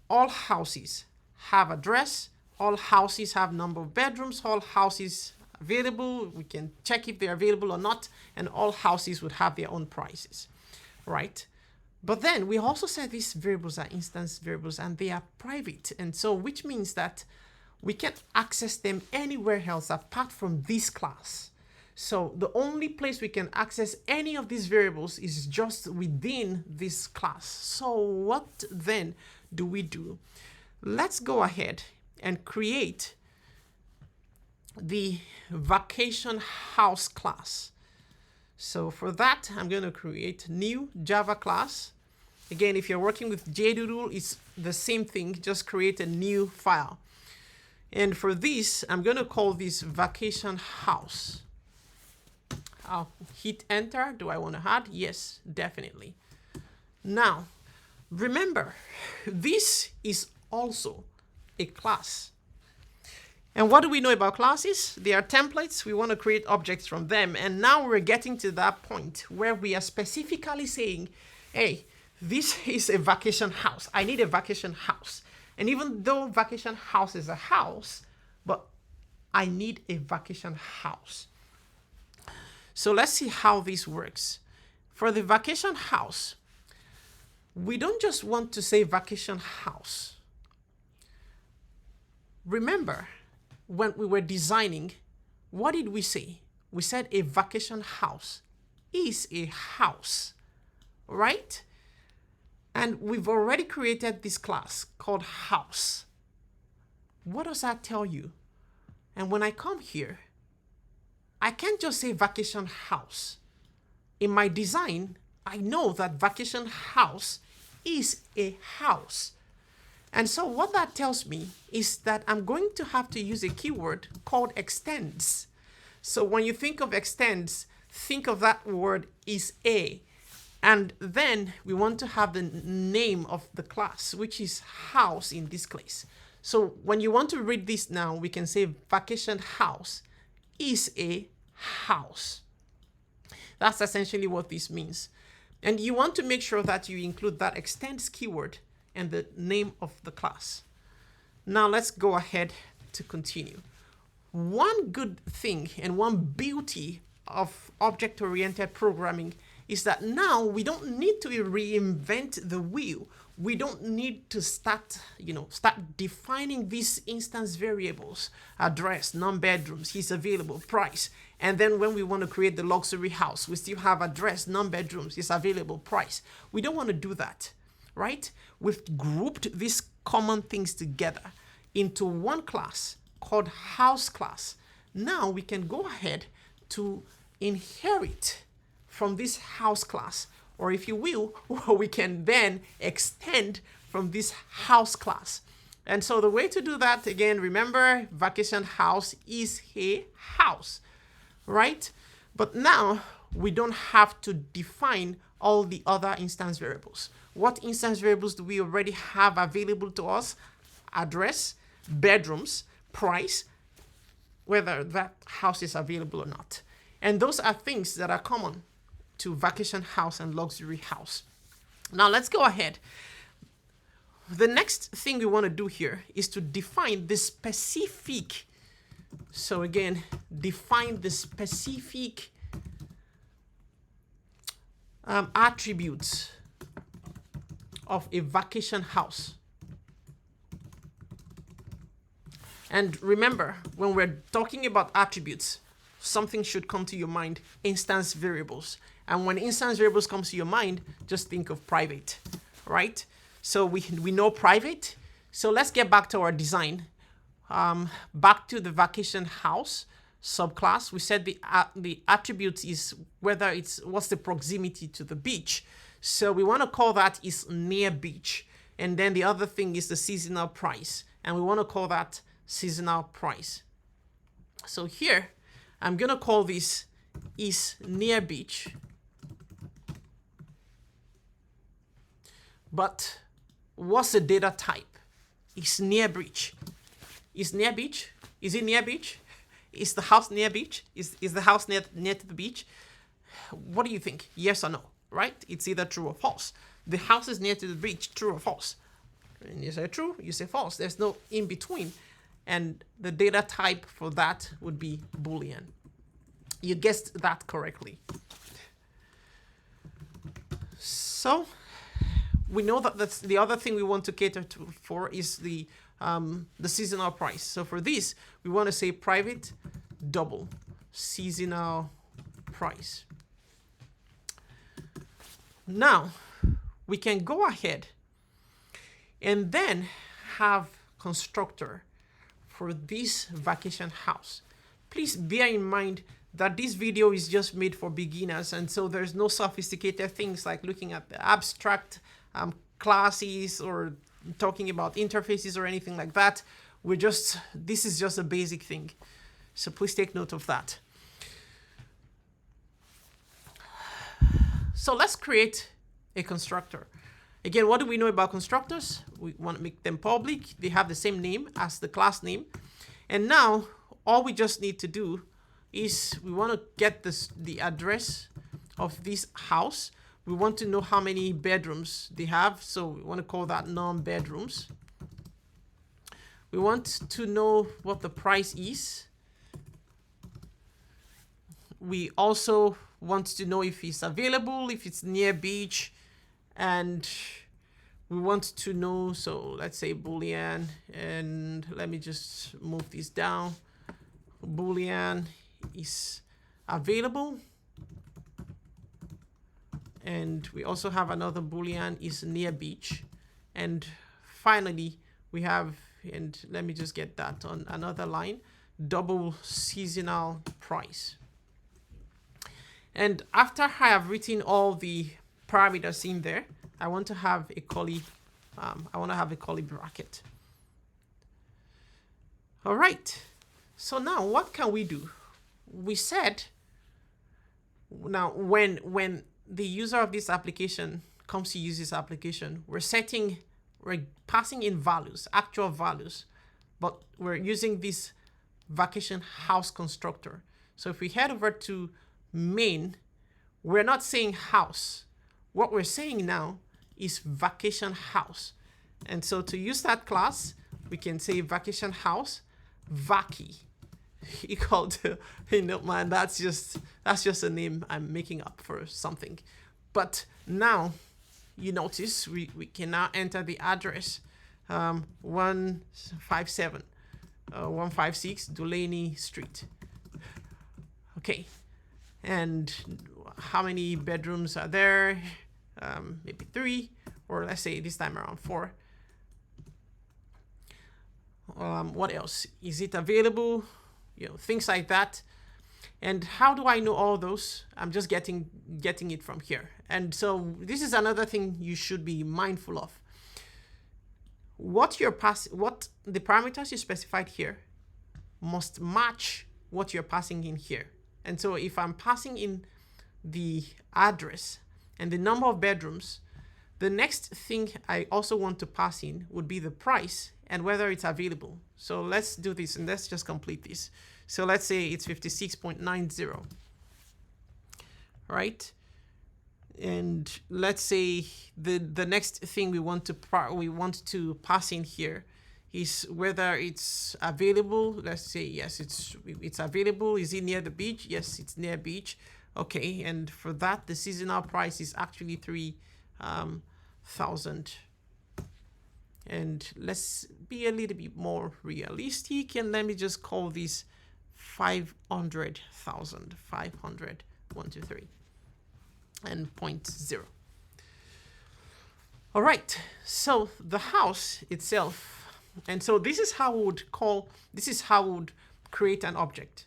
all houses have address, all houses have number of bedrooms, all houses available, we can check if they're available or not, and all houses would have their own prices, right? But then we also said these variables are instance variables and they are private, and so which means that we can't access them anywhere else apart from this class. So the only place we can access any of these variables is just within this class. So what then do we do? Let's go ahead and create the vacation house class. So for that, I'm going to create new Java class. Again, if you're working with JDoodle, it's the same thing, just create a new file. And for this, I'm going to call this vacation house. I'll hit enter. Do I want to add? Yes, definitely. Now, remember, this is also a class. And what do we know about classes? They are templates. We want to create objects from them. And now we're getting to that point where we are specifically saying, hey, this is a vacation house. I need a vacation house. And even though vacation house is a house, but I need a vacation house. So let's see how this works. For the vacation house, we don't just want to say vacation house. Remember, when we were designing, what did we say? We said a vacation house is a house, right? And we've already created this class called house. What does that tell you? And when I come here, I can't just say vacation house. In my design, I know that vacation house is a house. And so what that tells me is that I'm going to have to use a keyword called extends. So when you think of extends, think of that word is a. And then we want to have the name of the class, which is house in this case. So when you want to read this now, we can say vacation house is a house. That's essentially what this means. And you want to make sure that you include that extends keyword and the name of the class. Now let's go ahead to continue. One good thing and one beauty of object-oriented programming is that now we don't need to reinvent the wheel. We don't need to start defining these instance variables, address, non-bedrooms, he's available, price. And then when we want to create the luxury house, we still have address, non-bedrooms, he's available, price. We don't want to do that, right? We've grouped these common things together into one class called house class. Now we can go ahead to inherit from this house class, or if you will, we can then extend from this house class. And so the way to do that, again, remember, vacation house is a house, right? But now we don't have to define all the other instance variables. What instance variables do we already have available to us? Address, bedrooms, price, whether that house is available or not. And those are things that are common to vacation house and luxury house. Now let's go ahead. The next thing we want to do here is to define the specific. So again, define the specific attributes of a vacation house. And remember, when we're talking about attributes, something should come to your mind: instance variables. And when instance variables comes to your mind, just think of private, right? So we know private. So let's get back to our design. Back to the vacation house subclass. We said the attribute is what's the proximity to the beach. So we want to call that is near beach. And then the other thing is the seasonal price. And we want to call that seasonal price. So here, I'm going to call this is near beach. But what's the data type? It's near beach. Is near beach? Is it near beach? Is the house near beach? Is the house near to the beach? What do you think? Yes or no, right? It's either true or false. The house is near to the beach, true or false? And you say true, you say false. There's no in between. And the data type for that would be Boolean. You guessed that correctly. So we know that that's the other thing we want to cater for is the seasonal price. So for this, we want to say private double seasonal price. Now we can go ahead and then have constructor for this vacation house. Please bear in mind that this video is just made for beginners, and so there's no sophisticated things like looking at the abstract classes or talking about interfaces or anything like that. This is just a basic thing. So please take note of that. So let's create a constructor. Again, what do we know about constructors? We want to make them public. They have the same name as the class name. And now all we just need to do is we want to get the address of this house. We want to know how many bedrooms they have. So we want to call that non-bedrooms. We want to know what the price is. We also want to know if it's available, if it's near beach, and we want to know, so let's say Boolean, and let me just move this down. Boolean is available. And we also have another Boolean is near beach. And finally, we have, and let me just get that on another line, double seasonal price. And after I have written all the parameters in there, I want to have a curly bracket. All right. So now what can we do? We said, now when the user of this application comes to use this application, we're passing in values, actual values, but we're using this vacation house constructor. So if we head over to main, we're not saying house. What we're saying now is vacation house. And so to use that class, we can say vacation house vaci equal to, man, that's just a name I'm making up for something. But now you notice we can now enter the address 156 Dulaney Street. Okay. And how many bedrooms are there? Maybe 3, or let's say this time around 4. What else? Is it available? Things like that. And how do I know all those? I'm just getting it from here. And so this is another thing you should be mindful of. What the parameters you specified here must match what you're passing in here. And so if I'm passing in the address and the number of bedrooms, the next thing I also want to pass in would be the price and whether it's available. So let's do this and let's just complete this. So let's say it's 56.90, right? And let's say the next thing we want to pass in here is whether it's available. Let's say yes, it's available. Is it near the beach? Yes, it's near beach. Okay, and for that the seasonal price is actually 3,000. And let's be a little bit more realistic, and let me just call this 500,000. 500, 1, 2, 3, and 0.0. All right, so the house itself, and so this is how we would create an object.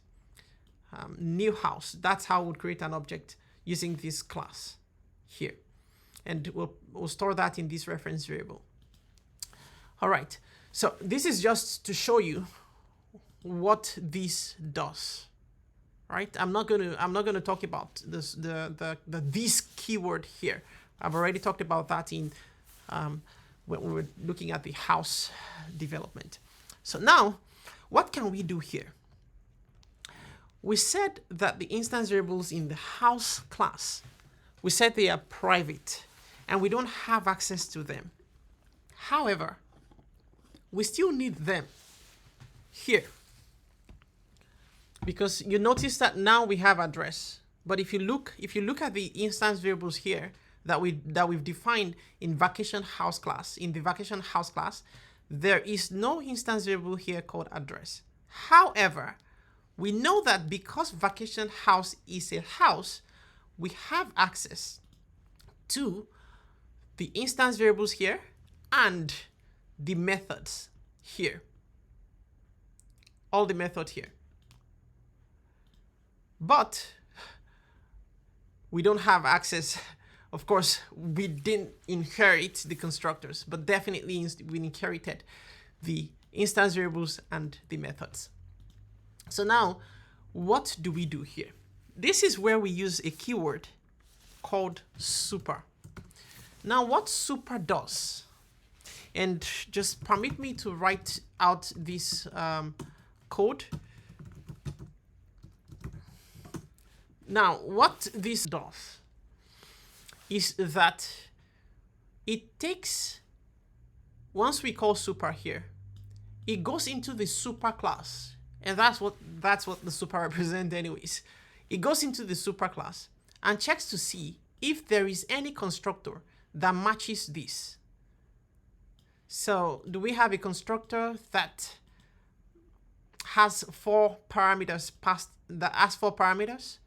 New house, that's how we would create an object using this class here. And we'll store that in this reference variable. All right, so this is just to show you what this does, right? I'm not gonna talk about this this keyword here. I've already talked about that in when we were looking at the house development. So now, what can we do here? We said that the instance variables in the house class, we said they are private and we don't have access to them. However, we still need them here, because you notice that now we have address. But if you look at the instance variables here that we've defined in vacation house class, in the vacation house class, there is no instance variable here called address. However, we know that because vacation house is a house, we have access to the instance variables here and the methods here, all the method here. But we don't have access. Of course, we didn't inherit the constructors, but definitely we inherited the instance variables and the methods. So now, what do we do here? This is where we use a keyword called super. Now, what super does, and just permit me to write out this code. Now, what this does is that it takes, once we call super here, it goes into the super class, and that's what the super represents anyways. It goes into the super class and checks to see if there is any constructor that matches this. So do we have a constructor that has 4 parameters that has 4 parameters?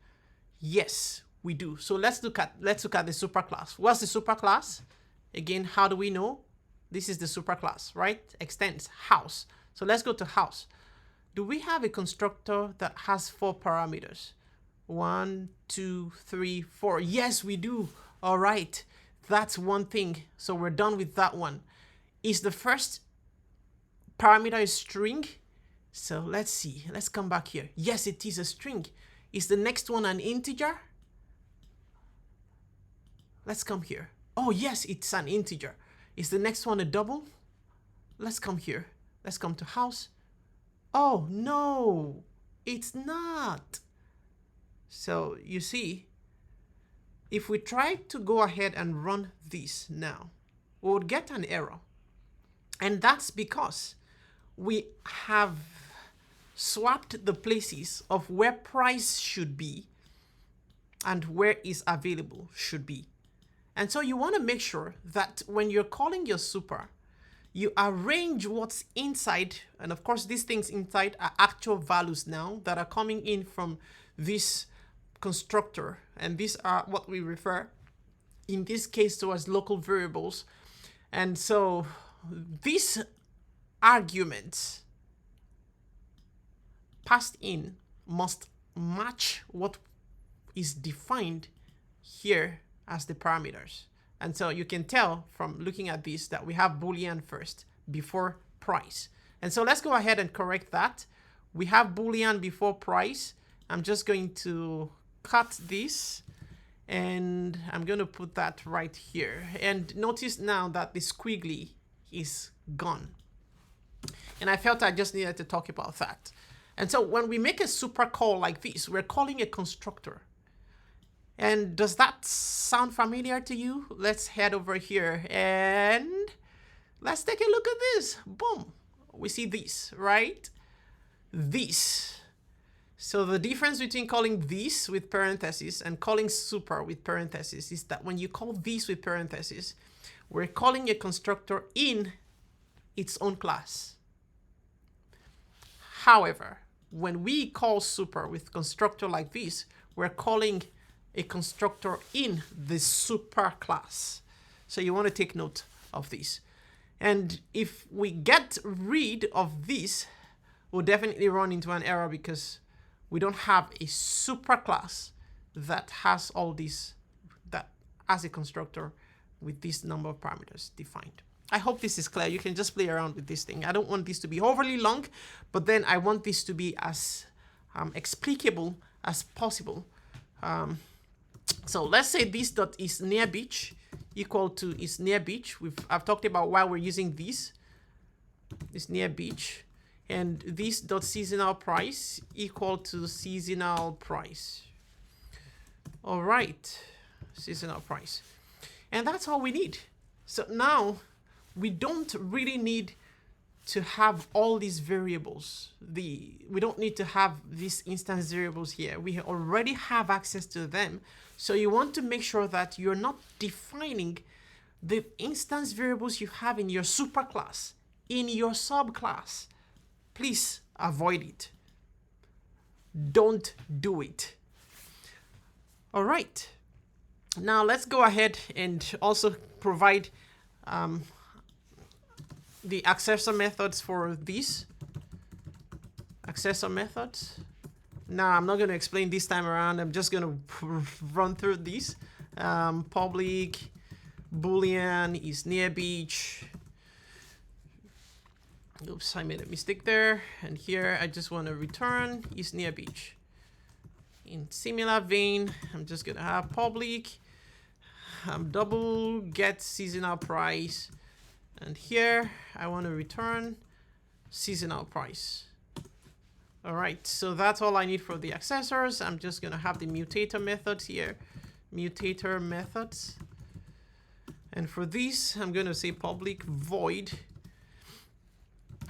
Yes, we do. So let's look at the superclass. What's the superclass? Again, how do we know? This is the superclass, right? Extends house. So let's go to house. Do we have a constructor that has 4 parameters? 1, 2, 3, 4. Yes, we do. All right. That's one thing. So we're done with that one. Is the first parameter a string? So let's see. Let's come back here. Yes, it is a string. Is the next one an integer? Let's come here. Oh, yes, it's an integer. Is the next one a double? Let's come here. Let's come to house. Oh, no, it's not. So you see, if we try to go ahead and run this now, we would get an error. And that's because we have swapped the places of where price should be and where is available should be. And so you want to make sure that when you're calling your super, you arrange what's inside. And of course, these things inside are actual values now that are coming in from this constructor. And these are what we refer in this case to as local variables. And so these arguments passed in must match what is defined here as the parameters. And so you can tell from looking at this that we have Boolean first before price. And so let's go ahead and correct that. We have Boolean before price. I'm just going to cut this and I'm going to put that right here. And notice now that the squiggly is gone. And I felt I just needed to talk about that. And so when we make a super call like this, we're calling a constructor. And does that sound familiar to you? Let's head over here and let's take a look at this. Boom. We see this, right? This. So the difference between calling this with parentheses and calling super with parentheses is that when you call this with parentheses, we're calling a constructor in its own class. However, when we call super with constructor like this, we're calling a constructor in the super class. So you want to take note of this. And if we get rid of this, we'll definitely run into an error because we don't have a super class that has all these, that as a constructor with this number of parameters defined. I hope this is clear. You can just play around with this thing. I don't want this to be overly long, but then I want this to be as explicable as possible. So let's say this dot is near beach equal to is near beach. I've talked about why we're using this. Is near beach. And this dot seasonal price equal to seasonal price. All right, seasonal price. And that's all we need. So now we don't really need to have all these variables. We don't need to have these instance variables here. We already have access to them. So you want to make sure that you're not defining the instance variables you have in your superclass, in your subclass. Please avoid it. Don't do it. All right. Now let's go ahead and also provide the accessor methods for these. Accessor methods. Now I'm not going to explain this time around. I'm just going to run through these. Public Boolean is near beach. Oops, I made a mistake there. And here I just want to return is near beach. In similar vein, I'm just going to have public double get seasonal price. And here I want to return seasonal price. All right, so that's all I need for the accessors. I'm just going to have the mutator methods here. Mutator methods. And for this, I'm going to say public void.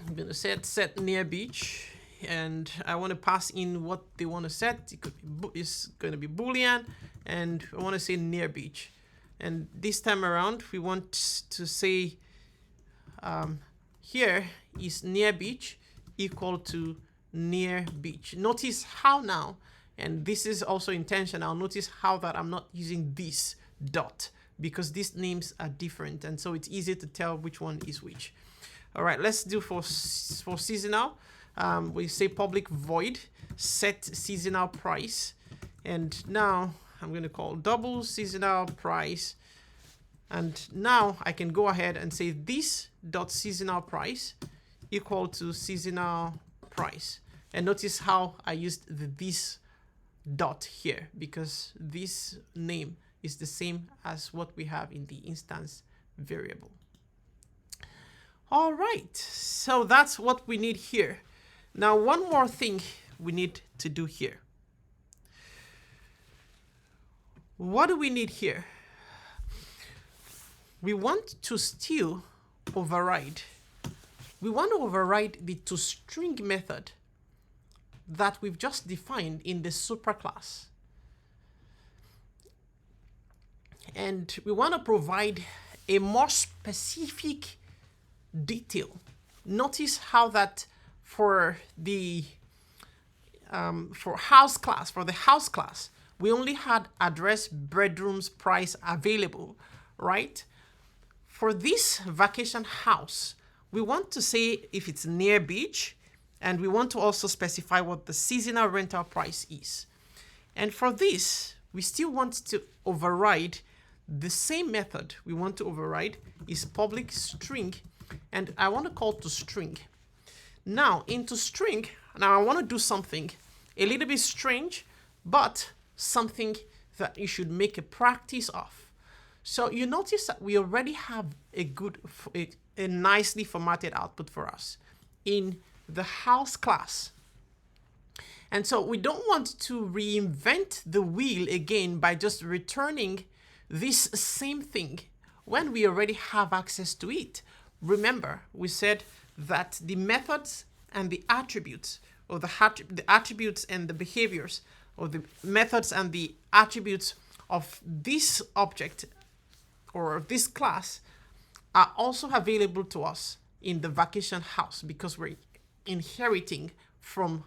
I'm going to set near beach. And I want to pass in what they want to set. It could be, it's going to be Boolean. And I want to say near beach. And this time around, we want to say here is near beach equal to near beach. Notice how now, and this is also intentional, notice how that I'm not using this dot because these names are different. And so it's easy to tell which one is which. All right, let's do for seasonal. We say public void set seasonal price. And now I'm going to call double seasonal price. And now I can go ahead and say this dot seasonal price equal to seasonal price. And notice how I used the this dot here because this name is the same as what we have in the instance variable. All right, so that's what we need here. Now, one more thing we need to do here. What do we need here? We want to still override. We want to override the toString method that we've just defined in the superclass. And we want to provide a more specific detail. Notice how that for the for the house class, we only had address, bedrooms, price available, right? For this vacation house, we want to say if it's near beach, and we want to also specify what the seasonal rental price is. And for this, we still want to override the same method. We want to override is public string, and I want to call toString. Now, in toString, now I want to do something a little bit strange, but something that you should make a practice of. So you notice that we already have a nicely formatted output for us in the house class. And so we don't want to reinvent the wheel again by just returning this same thing when we already have access to it. Remember, we said that the methods and the attributes, or the attributes and the behaviors, or the methods and the attributes of this object or this class are also available to us in the vacation house, because we're inheriting from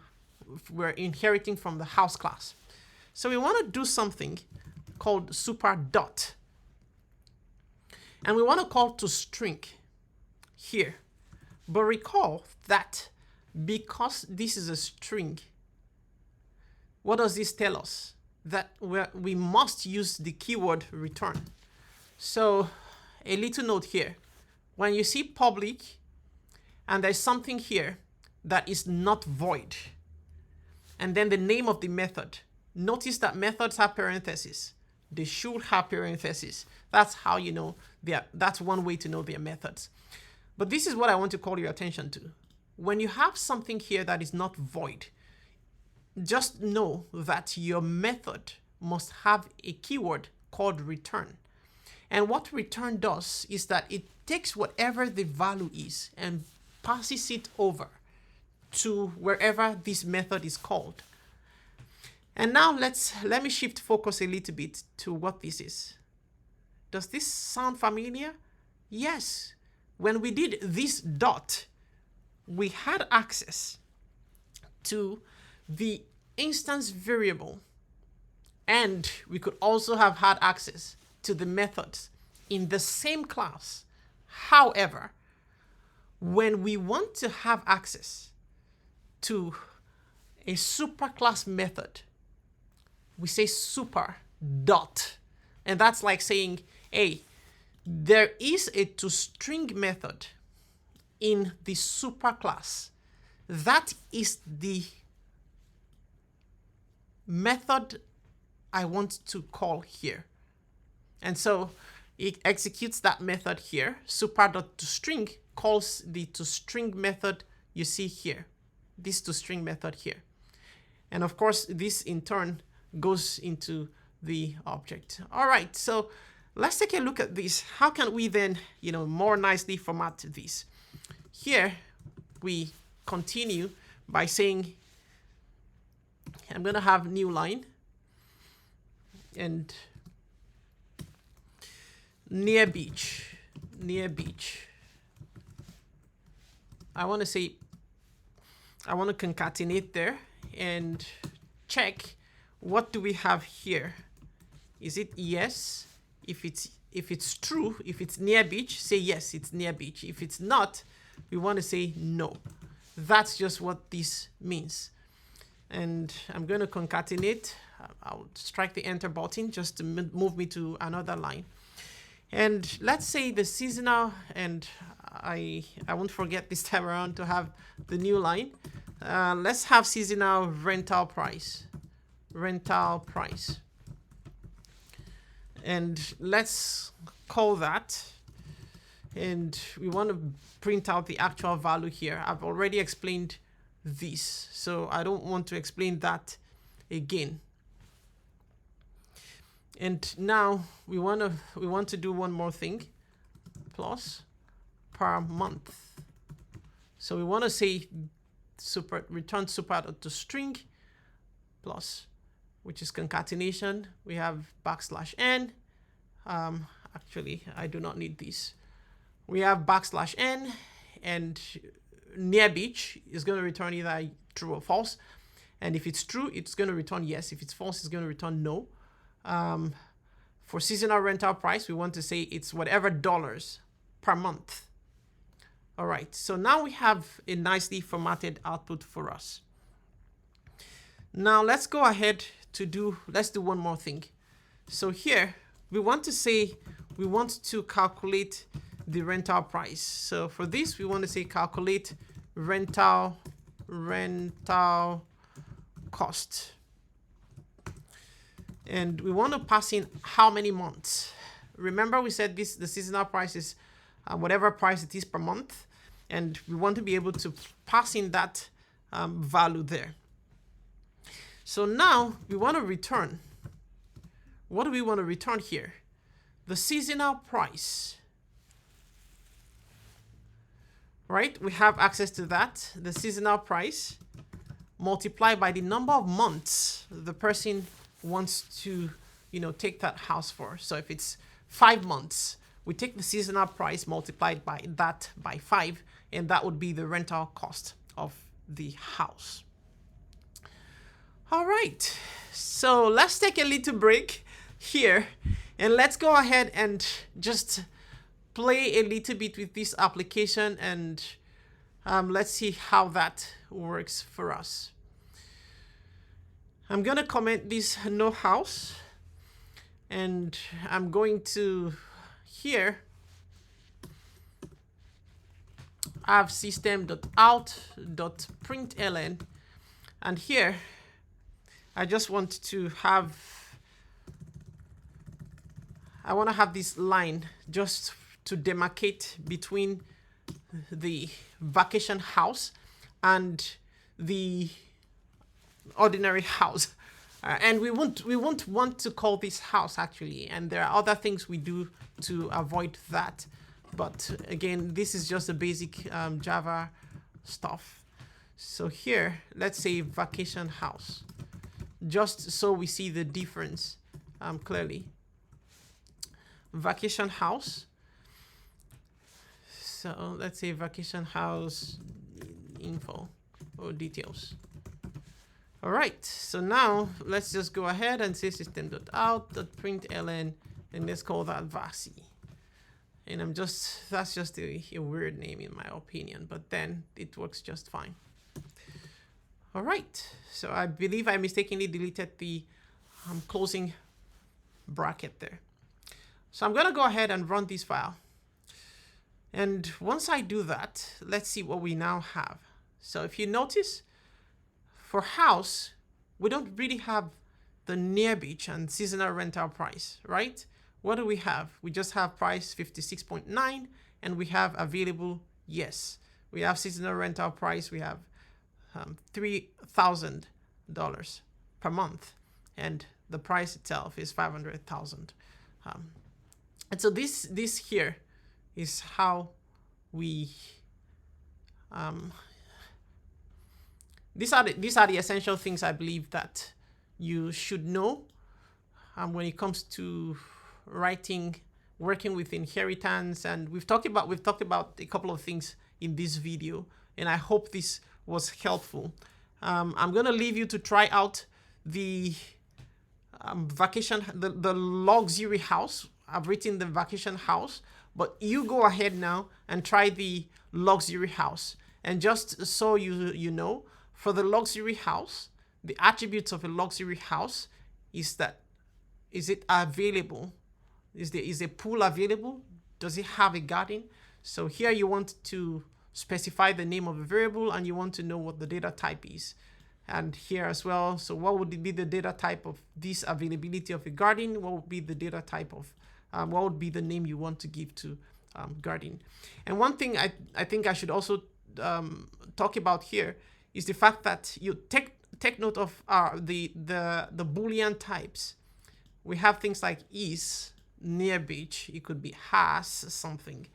the house class. So we want to do something called super dot, and we want to call to string here. But recall that because this is a string, what does this tell us? That we must use the keyword return. So a little note here. When you see public and there's something here that is not void, and then the name of the method, notice that methods have parentheses. They should have parentheses. That's how you know that's one way to know their methods. But this is what I want to call your attention to. When you have something here that is not void, just know that your method must have a keyword called return. And what return does is that it takes whatever the value is and passes it over to wherever this method is called. And now let me shift focus a little bit to what this is. Does this sound familiar? Yes. When we did this dot, we had access to the instance variable, and we could also have had access to the methods in the same class. However, when we want to have access to a superclass method, we say super dot. And that's like saying, hey, there is a toString method in the superclass. That is the method I want to call here. And so it executes that method here. Super.toString calls the toString method you see here, this toString method here. And of course, this in turn goes into the object. All right, so let's take a look at this. How can we then, more nicely format this? Here, we continue by saying, I'm going to have new line and near beach. I want to concatenate there and check what do we have here. Is it yes? If it's true, if it's near beach, say yes, it's near beach. If it's not, we want to say no. That's just what this means. And I'm going to concatenate. I'll strike the enter button just to move me to another line. And let's say the seasonal, and I won't forget this time around to have the new line. Let's have seasonal rental price. And let's call that. And we want to print out the actual value here. I've already explained this, so I don't want to explain that again. And now we want to do one more thing, plus per month. So we want to say return super.toString plus, which is concatenation. We have \n. Actually, I do not need this. We have \n, and near beach is going to return either true or false. And if it's true, it's going to return yes. If it's false, it's going to return no. For seasonal rental price, we want to say it's whatever dollars per month. All right, so now we have a nicely formatted output for us. Now let's go ahead let's do one more thing. So here, we want to calculate the rental price. So for this, we want to say calculate rental cost. And we want to pass in how many months. Remember, we said the seasonal price is whatever price it is per month. And we want to be able to pass in that value there. So now we want to return. What do we want to return here? The seasonal price. Right? We have access to that. The seasonal price multiplied by the number of months the person wants to, take that house for. So if it's 5 months, we take the seasonal price multiplied by that by 5, and that would be the rental cost of the house. All right, so let's take a little break here, and let's go ahead and just play a little bit with this application, and let's see how that works for us. I'm gonna comment this no house, and I'm going to here have system.out.println, and here I just want to have, I want to have this line just to demarcate between the vacation house and the ordinary house. And we won't want to call this house actually, and there are other things we do to avoid that. But again, this is just a basic Java stuff. So here, let's say vacation house, just so we see the difference clearly. Vacation house. So let's say vacation house info or details. All right, so now let's just go ahead and say system.out.println, and let's call that VASI. And that's just a weird name in my opinion, but then it works just fine. All right, so I believe I mistakenly deleted the closing bracket there. So I'm gonna go ahead and run this file. And once I do that, let's see what we now have. So if you notice, for house, we don't really have the near beach and seasonal rental price, right? What do we have? We just have price 56.9, and we have available, yes. We have seasonal rental price, we have $3,000 per month, and the price itself is 500,000. And so this here is how we these are the essential things I believe that you should know when it comes to working with inheritance. And we've talked about a couple of things in this video, and I hope this was helpful. I'm gonna leave you to try out the the luxury house. I've written the vacation house, but you go ahead now and try the luxury house. And just so you know, for the luxury house, the attributes of a luxury house is that, is it available? Is a pool available? Does it have a garden? So here you want to specify the name of a variable, and you want to know what the data type is. And here as well, so what would be the data type of this availability of a garden? What would be the data type of, what would be the name you want to give to garden? And one thing I think I should also talk about here is the fact that you take note of the Boolean types. We have things like is, near beach, it could be has something.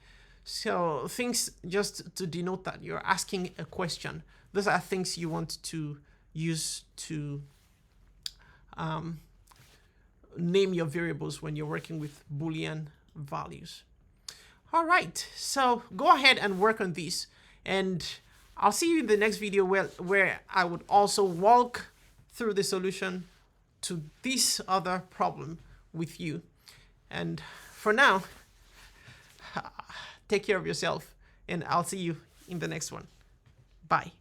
So things just to denote that you're asking a question. Those are things you want to use to name your variables when you're working with Boolean values. All right, so go ahead and work on this, and I'll see you in the next video where I would also walk through the solution to this other problem with you. And for now, take care of yourself, and I'll see you in the next one. Bye.